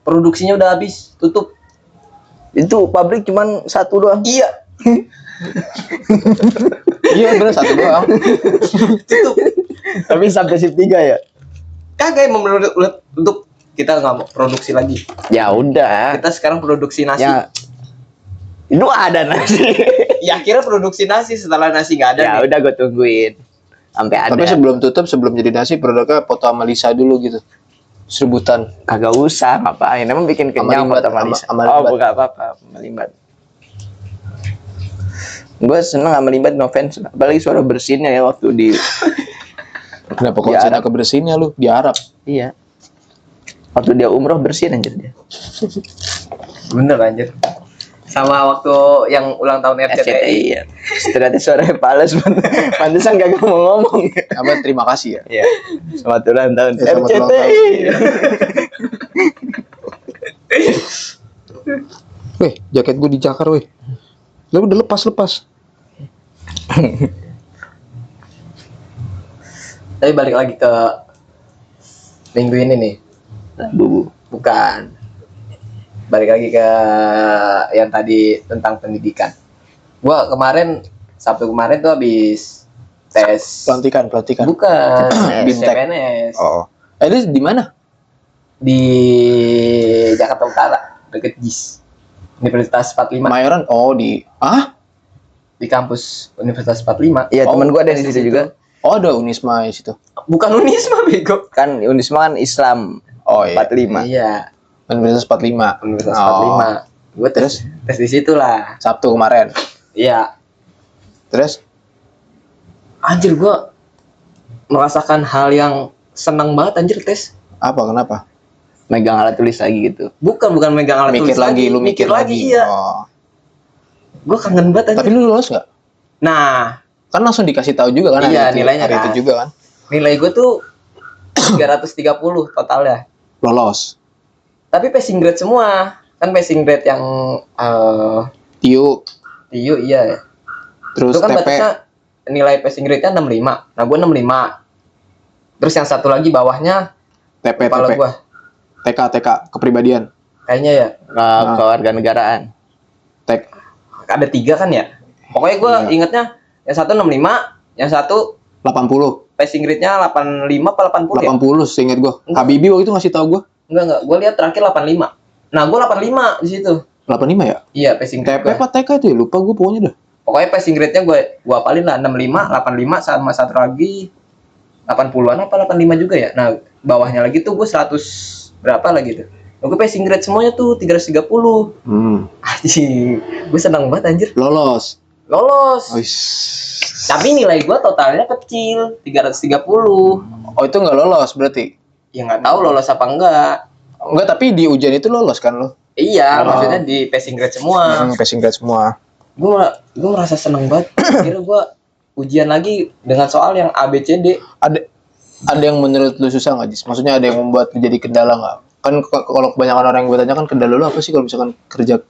produksinya udah habis, tutup. Itu pabrik cuman satu doang. Iya. Iya bener, satu doang. Tapi sampai shift 3 ya. Kagak emang menurut untuk kita nggak mau produksi lagi. Ya udah. Kita sekarang produksi nasi. Ya. Itu ada nasi. Ya akhirnya produksi nasi setelah nasi nggak ada Ya nih. udah gue tungguin sampai ada. Tapi sebelum tutup, sebelum jadi nasi, produknya foto sama Lisa dulu gitu. Serebutan. Kagak usah, ngapain? Emang bikin kenyang Limbat, foto sama Lisa. sama Oh, Limbat. bukan apa-apa, sama Limbat. Gue seneng sama Limbat, no offense. Apalagi suara bersinnya ya waktu di Kenapa Di konsen Arab. kebersihinnya lu di Arab? iya. Waktu dia umroh bersin anjir dia. Bener anjir. Sama waktu yang ulang tahun RCTI. Iya. Ternyata suaranya pales, pantesan kagak mau ngomong. Apa terima kasih ya? Iya. Selamat ulang tahun Selamat ulang RCTI. Weh, jaket gue dicakar weh. Lu udah lepas. Tapi balik lagi ke minggu ini nih. Bubu. Bukan. Balik lagi ke yang tadi tentang pendidikan. Gua kemarin Sabtu kemarin tuh habis tes. Pelantikan. Bukan. Bintek. CPNS. Oh. Itu di mana? Di Jakarta Utara, deket JIS. Universitas 45 Mayoran. Oh, di di kampus Universitas 45. Iya, Oh, teman gua ada tes di situ juga. Oh, ada Unisma di situ. Bukan Unisma bego. Kan Unisma kan Islam Oh iya. 45. Iya, Universitas 45. Universitas Oh. 45. Gue tes di situ lah. Sabtu kemarin. Iya. Terus Anjir gua merasakan hal yang senang banget anjir tes. apa? Kenapa? Megang alat tulis lagi gitu. Bukan megang alat Mikir tulis lagi, lu mikir lagi. Iya. Oh. Gue kangen banget Tapi anjir. lu lolos nggak? Nah, Kan langsung dikasih tahu juga kan? Iya, hari itu, nilainya hari kan. itu juga kan? nilai gue tuh 330 totalnya. Lolos. Tapi passing grade semua. Kan passing grade yang TIU, TIU iya. terus Itu kan TP. batasnya nilai passing grade-nya 65. Nah, gue 65. Terus yang satu lagi bawahnya TP, kepala gue. TK, kepribadian. Kayaknya ya Kewarganegaraan. Tek, ada 3 kan ya. Pokoknya gue Iya. ingetnya yang satu 65, yang satu 80, passing grade-nya 85 apa 80 ya? 80 seingat gua. Enggak. Habibie waktu itu ngasih tahu gua. Enggak. Gue lihat terakhir 85. Nah, gue 85 di situ. 85 ya? Iya, passing grade TP gue. apa TK itu ya? Lupa gua pokoknya dah. Pokoknya passing grade-nya gue apalin lah 65, 85 sama satu lagi 80-an apa 85 juga ya. Nah, bawahnya lagi tuh gue 100 berapa lagi tuh. Gue passing grade semuanya tuh 330. Anjing, gue senang banget anjir. Lolos. Lolos. Wis. Tapi nilai gue totalnya kecil, 330. Oh, itu nggak lolos berarti? Ya nggak tahu lolos apa enggak. Enggak, tapi di ujian itu lolos kan lo? Iya, Oh. maksudnya di passing grade semua. Passing grade semua. Gue merasa seneng banget. Akhirnya gue ujian lagi dengan soal yang ABCD. Ada yang menurut lu susah nggak, Jis? Maksudnya ada yang membuat lu jadi kendala nggak? Kan kalau kebanyakan orang yang gue tanya kan kendala lu apa sih kalau misalkan kerja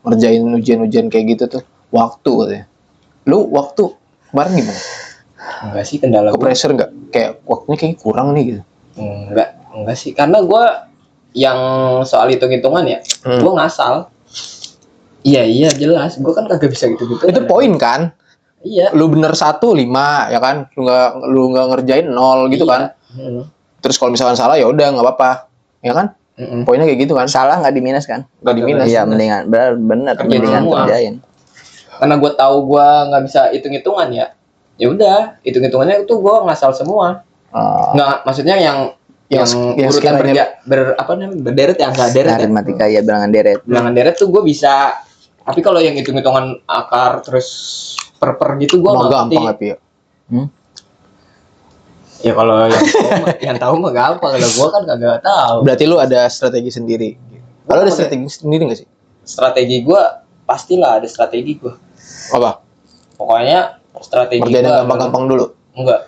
ngerjain ujian-ujian kayak gitu tuh? Waktu katanya. Lu waktu kemarin gimana? Enggak sih kendala Ke gue. pressure nggak? Kayak waktunya kayak kurang nih gitu. Enggak sih. Karena gue yang soal hitung-hitungan ya, gue ngasal. Iya jelas. Gue kan kagak bisa gitu-gitu. Itu poin kan? Iya. Lu bener 1, 5 ya kan? Lu nggak ngerjain 0 gitu Iya. kan? Terus kalau misalkan salah ya udah nggak apa-apa. Ya kan? Poinnya kayak gitu kan? Salah nggak di minus kan? Nggak di minus. Iya, mendingan bener Kerjain mendingan semua. kerjain. Karena gue tahu gue nggak bisa hitung-hitungan ya. Ya udah, hitung-hitungannya itu gue ngasal semua. Oh, Nggak, maksudnya yang Yang urutan sekiranya- berderet ya, nggak deret ya. aritmatika ya bilangan deret. Bilangan deret tuh gue bisa. Tapi kalau yang hitung-hitungan akar terus per gitu gue Mah nggak gampang ngerti. tapi ya. Ya kalau yang tahu mah gampang. Kalau gue kan kagak tahu. Berarti lu ada strategi sendiri. Lu ada strategi sendiri nggak sih? Strategi gue pastilah ada strategi gue. Apa? Pokoknya strategi Ngerjain gue yang gampang-gampang dulu. enggak.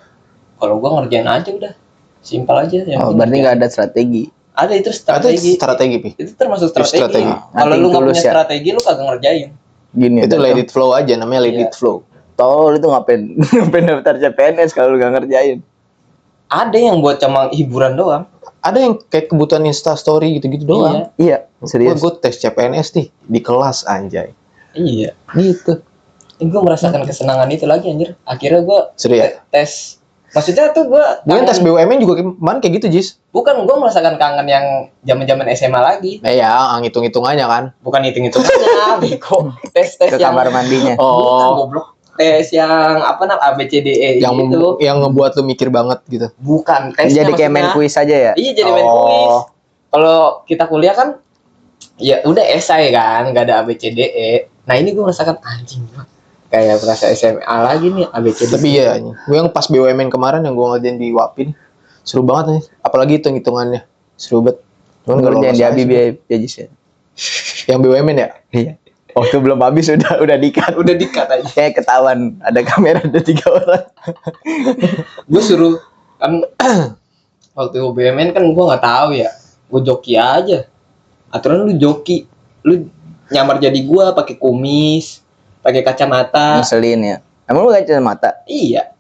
Kalau gue ngerjain aja udah simpel aja. Yang Oh, penting berarti ngerjain. nggak ada strategi. Ada itu Itu strategi. strategi, Pi. Itu termasuk strategi. strategi. Kalau lu Nothing nggak tulus punya ya. strategi lu kagak ngerjain. Gini Itu let it flow aja, namanya let Iya. it flow. Tol itu ngapain ngapain daftar CPNS kalau lu nggak ngerjain. Ada yang buat cuma hiburan doang. Ada yang kayak kebutuhan Insta story gitu-gitu doang. Iya, serius. Gue tes CPNS nih di kelas anjay. Iya. Gitu. Gue merasakan kesenangan itu lagi anjir. Akhirnya gue Seru ya? tes. Maksudnya tuh gue Gue tes BUMN juga kemarin kayak gitu, Jis. bukan gue merasakan kangen yang zaman-zaman SMA lagi. Ya, ngitung-hitungannya kan. Bukan hitung-hitungannya, beko. Tes-tes Ke yang kamar mandinya. bukan goblok. Tes yang apa namanya ABCDE gitu. Yang ngebuat lu mikir banget gitu. Bukan tesnya Jadi kayak main maksudnya. kuis aja ya? Iya jadi main kuis. Kalau kita kuliah kan ya udah esai kan, nggak ada ABCDE. Nah ini gue merasakan anjing gua kayak berasa SMA lagi nih ABCDE. Tapi ya, gue yang pas BUMN kemarin yang gue ngerjain di Wapin, seru banget nih. Apalagi hitung-hitungannya, seru banget. Cuman nggak Ngerjain lolos di aja Habibie sih. ya Jis ya? Yang BUMN ya? Iya. Waktu belum habis udah di-cut. udah dikat aja. Kayak ketahuan ada kamera ada 3 orang. Gue suruh kan waktu BUMN kan gue nggak tahu ya. Gue joki aja. Aturan lu joki, lu nyamar jadi gue pakai kumis, pakai kacamata. Ngeselin ya. Emang lu gak kacamata? Iya.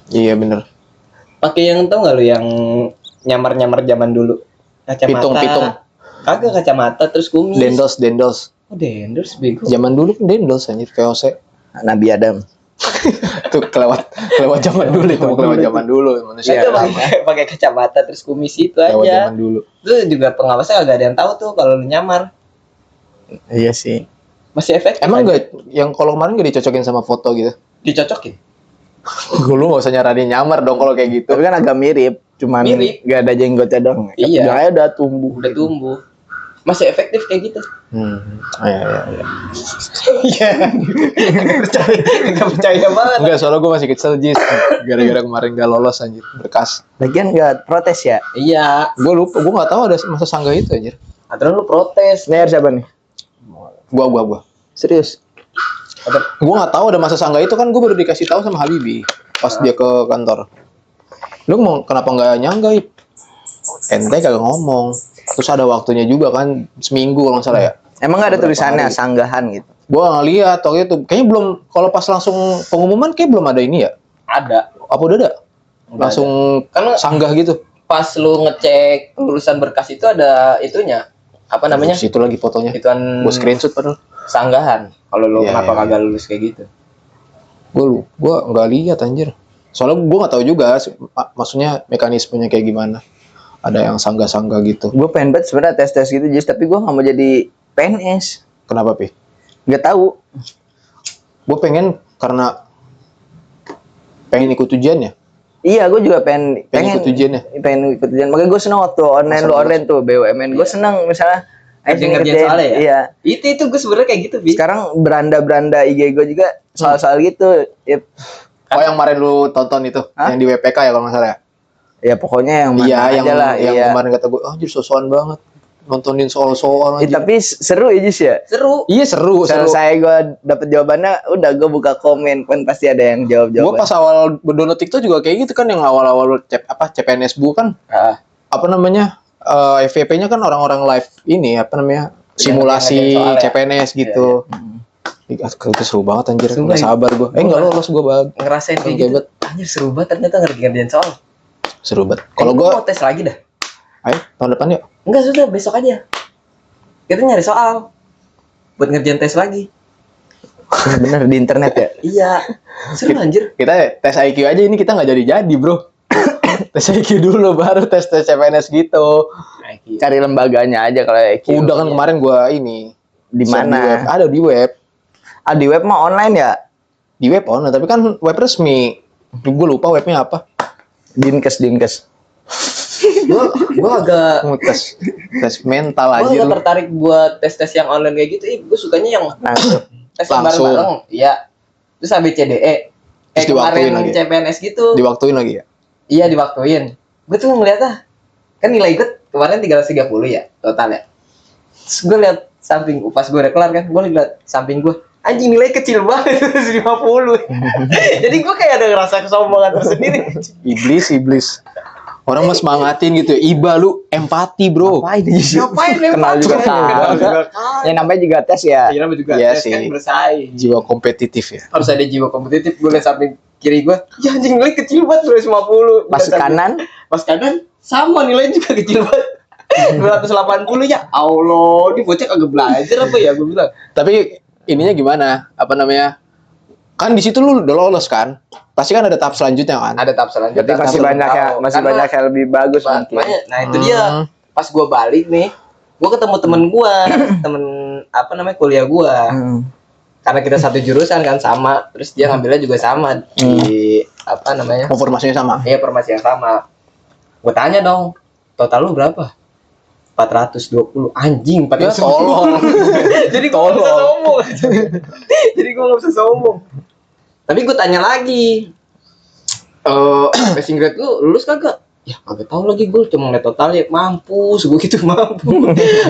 Iya bener. Pakai yang tau nggak lu yang nyamar-nyamar zaman dulu. Kacamata. Pitung. Kagak kacamata terus kumis. Dendels. Oh, dendels bego. Zaman dulu kan dendels anjir, VOC. Nabi Adam. Tuh kelewat zaman dulu itu, kelewat zaman dulu manusia. Saya pakai kacamata terus kumis itu Kelewat aja. zaman dulu. Terus juga pengawasnya agak ada yang tahu tuh kalau lu nyamar. Iya sih. Masih efektif. Emang aja. enggak yang kalau kemarin gak dicocokin sama foto gitu? Dicocokin? Lu gak usah nyaranin nyamar dong kalau kayak gitu. Tapi kan agak mirip, cuman Mirip. gak ada jenggotnya dong. Iya. Belakangnya udah tumbuh. Udah tumbuh. Masih efektif kayak gitu. Iya. Iya. Enggak percaya banget. Enggak, soalnya gue masih kesel Jis. Gara-gara kemarin gak lolos anjir, berkas. Lagian gak protes ya? Iya. Gue lupa, gue gak tahu ada masa sanggah itu anjir. Aturan lu protes. Ini siapa nih? Gua. Serius? Gue gak tahu ada masa sanggah itu kan gue baru dikasih tahu sama Habibie pas dia ke kantor. Lu mau kenapa nggak nyanggai? Ente kagak ngomong. Terus ada waktunya juga kan seminggu kalau nggak salah ya. Emang gak ada Beberapa tulisannya hari. sanggahan gitu? Gue nggak lihat waktu itu. Kayaknya belum. Kalau pas langsung pengumuman kayak belum ada ini ya. Ada. Apa udah ada? Langsung Kan sanggah gitu. pas lu ngecek lulusan berkas itu ada itunya. Apa namanya? Situ lagi fotonya. Ituan Gue screenshot padahal. sanggahan. Kalau lu Iya, kenapa iya. kagak lulus kayak gitu? Gue nggak lihat anjir. Soalnya gue nggak tahu juga. Maksudnya mekanismenya kayak gimana. Ada yang sanggah-sanggah gitu. Gue pengen banget sebenarnya tes gitu, Jis, tapi gue gak mau jadi PNS. Kenapa Pi? Gak tahu. Gue pengen karena pengen ikut ujian ya. Iya, gue juga pengen Ikut ujian ya. pengen ikut ujian. Makanya gue seneng waktu online tuh BUMN. Gue seneng misalnya Ngerjain soalnya ya? Iya. Itu gue sebenarnya kayak gitu, Bi. Sekarang beranda IG gue juga soal-soal gitu. Ya, Oh yang kemarin lu tonton itu, Hah? yang di WPK ya kalau nggak salah ya? ya pokoknya yang mana Iya, aja lah. yang Iya. kemarin kata gue, anjir sosokan banget nontonin soal-soal Ya, aja. tapi seru ya Jis ya. Seru. Iya seru. Selesai gue dapet jawabannya, udah gue buka komen, kan pasti ada yang jawab Gue jawaban. pas awal berdownload TikTok juga kayak gitu kan, yang awal-awal CPNS Bu kan, Ah, apa namanya, FVP-nya kan orang-orang live ini, apa namanya, simulasi ngerjain soal ya? CPNS gitu. Itu seru banget anjir, Seru, nggak Bay. sabar gue. Nggak lolos gue banget. ngerasain kayak Oke, gitu. bet. Anjir seru banget ternyata ngerjain soal. Seru banget. Kalau Kayaknya gue, gua mau tes lagi dah. ayo tahun depan yuk. Enggak sudah besok aja. Kita nyari soal buat ngerjain tes lagi. Bener di internet ya. Iya. Seru anjir. Kita tes IQ aja ini kita nggak jadi bro. Tes IQ dulu baru tes CPNS gitu. Cari lembaganya aja kalau IQ. Udah kan kemarin gua ini Di share mana? web. Ada di web. Ah, di web mah online ya? Di web online, tapi kan web resmi. Gue lupa webnya apa. Dinkes. Gua agak Mau tes mental gua aja agak lu. tertarik buat tes-tes yang online kayak gitu. Gue sukanya yang Langsung. tes yang Langsung. bareng-bareng. Iya. Terus ABCDE. Terus Kayak diwaktuin kemarin lagi. CPNS gitu. Diwaktuin lagi ya. Iya diwaktuin. Gue tuh ngeliatnya kan nilai gue kemarin 330 ya total ya. Terus gue liat samping pas gue udah kelar kan, gue liat samping gue anjing nilai kecil banget 50. Jadi gue kayak ada ngerasa kesombongan tersendiri. Iblis. Orang mah semangatin gitu. Iba lu empati bro. Ngapain Jis? Ngapain lu Kenal juga Kenal tahu. juga. Ya namanya juga tes ya. Iya namanya juga Iya tes sih. kan bersaing. Jiwa kompetitif ya. Harus ada jiwa kompetitif. Gue liat samping kiri gue, ya anjing nilai kecil banget 250. Pas kanan, Pas kanan sama nilainya juga kecil banget. 280 ya Allah, ini bocah kagak belajar apa ya gue bilang. Tapi ininya gimana? Apa namanya? Kan di situ lu udah lolos kan? Pasti kan ada tahap selanjutnya kan? Ada tahap selanjutnya. Berarti masih Belum banyak ya, tahu. masih Karena- banyak yang lebih bagus mungkin. makanya, nah itu dia. Pas gue balik nih, gue ketemu temen gue, temen apa namanya kuliah gue. Karena kita satu jurusan kan sama, terus dia ngambilnya juga sama di apa namanya? Oh, formasinya sama. Iya formasi yang sama. Gue tanya dong, total lu berapa? 420 anjing 420. Ya, tolong. Jadi gue nggak bisa sombong. Jadi gue nggak bisa sombong. Tapi gue tanya lagi, passing grade lu lulus kagak? Ya kagak tahu lagi, gue cuma ngeliat totalnya mampus, gue gitu mampu.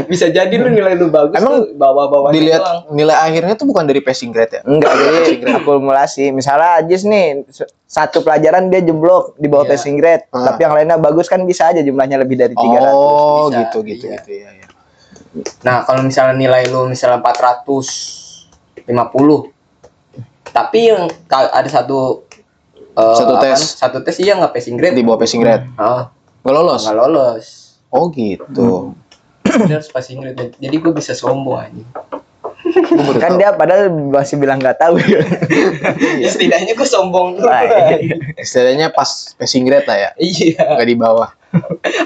Bisa jadi lu nilai lu bagus Emang tuh bawa-bawanya Dilihat doang. nilai akhirnya tuh bukan dari passing grade ya? Enggak, jadi akumulasi. Misalnya Ajis nih, satu pelajaran dia jeblok di bawah Iya. passing grade, Ah. tapi yang lainnya bagus kan bisa aja jumlahnya lebih dari 300. Oh, bisa. gitu gitu Iya. gitu ya. Ya. Nah, kalau misalnya nilai lu misalnya 450, tapi yang ada satu Satu apa, tes. satu tes iya nggak passing grade. Di bawah passing grade. Oh, Nggak lolos. nggak lolos. Oh, gitu. Dia harus passing grade. Jadi gue bisa sombong aja. Gua baru Kan tahu. dia padahal masih bilang nggak tahu. Setidaknya gue sombong dulu. Wah, iya. Istilahnya pas passing grade lah ya. Iya. Nggak di bawah.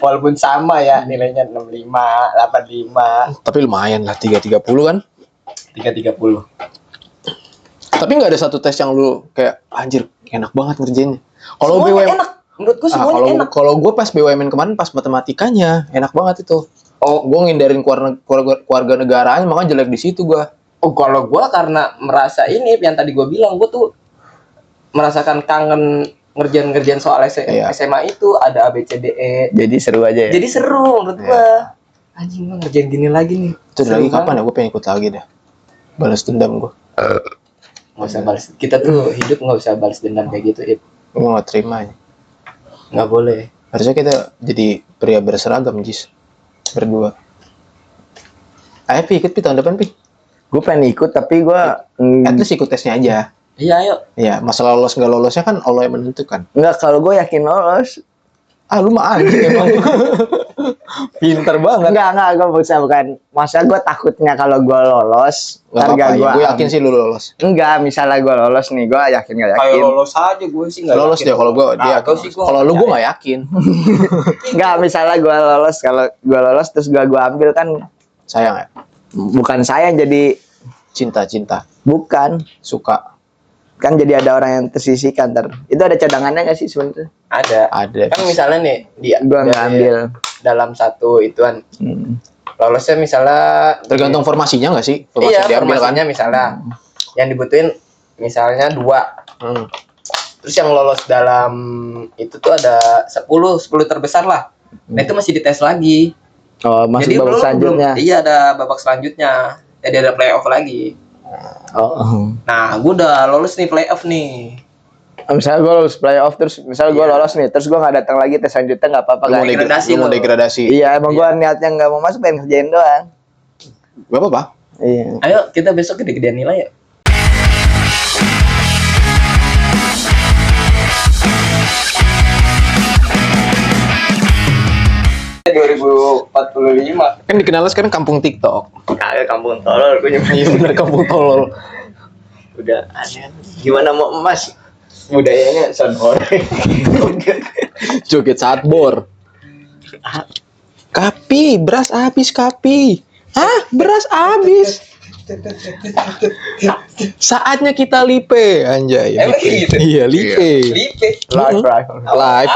Walaupun sama ya nilainya 65, 85, Tapi lumayan lah 330 kan. 330. Tapi nggak ada satu tes yang lu kayak anjir enak banget ngerjainnya. Kalau Semuanya BWM enak. Menurut gue semuanya kalau enak. kalau gue pas BUMN kemarin pas matematikanya enak banget itu. Oh, Gue ngindarin keluarga negaraan makanya jelek di situ gue. oh kalau gue karena merasa ini yang tadi gue bilang, gue tuh merasakan kangen ngerjain soal Iya. SMA itu ada ABCDE. Jadi seru aja ya. Jadi seru menurut gua. Anjing gua ngerjain gini lagi nih. Itu Seru lagi banget. kapan ya gue pengen ikut lagi dah. Balas dendam gue. Nggak usah balas. Kita tuh hidup nggak usah balas dendam kayak gitu. Gue nggak terima ya. Nggak boleh. Harusnya kita jadi pria berseragam Jis. Berdua. Ayo Pi ikut Pi tahun depan Pi. Gue pengen ikut tapi gue At least ikut tesnya aja. Iya ayo. Ya masalah lolos nggak lolosnya kan Allah yang menentukan. enggak, kalau gue yakin lolos. Ah lu mah anjing emang. Pinter banget. Enggak, gue bukan. Masa gue takutnya kalau gue lolos, Gak harga apa-apa ya. gue. Gue yakin sih lu lolos. Enggak, misalnya gue lolos nih, gue yakin nggak yakin. lolos aja gue sih nggak. Lolos dia kalau gue dia yakin. sih gua Kalau lu gue nggak yakin. Enggak, misalnya gue lolos, kalau gue lolos terus gue ambil kan Sayang ya. bukan saya yang jadi, Cinta bukan. suka Kan jadi ada orang yang tersisihkan ntar. Itu ada cadangannya nggak sih sebenarnya? Ada. Kan misalnya nih Gue nggak ambil. dalam satu ituan lolosnya misalnya tergantung formasinya nggak sih? Formasi iya diambil kan. formasinya misalnya yang dibutuhin misalnya 2. Hmm. Terus yang lolos dalam itu tuh ada 10 terbesar lah. Nah itu masih dites lagi. Oh, masuk babak belum- selanjutnya. iya ada babak selanjutnya. Jadi ada playoff lagi. Oh. Nah gue udah lolos nih playoff nih. Misalnya gue lulus playoff terus, misalnya gue Iya. lolos nih, terus gue nggak datang lagi tes selanjutnya nggak apa-apa Lu kan? mau degradasi lu mau lu. degradasi. Iya, emang gue niatnya nggak mau masuk, pengen kerjain doang. Gak apa-apa. Iya. Ayo kita besok gede-gedean nilai ya. Kan dikenalnya sekarang kampung TikTok. Kagak kampung tolol, gue nyebut. Iya bener kampung tolol. Udah aneh. Gimana mau emas? Budayanya sonor. Joget saat bor. Kapi, beras habis kapi. Hah, beras habis. Saatnya kita lipe, anjay. Emang lipe. gitu? Iya, lipe. Lipe. Live, Live, live.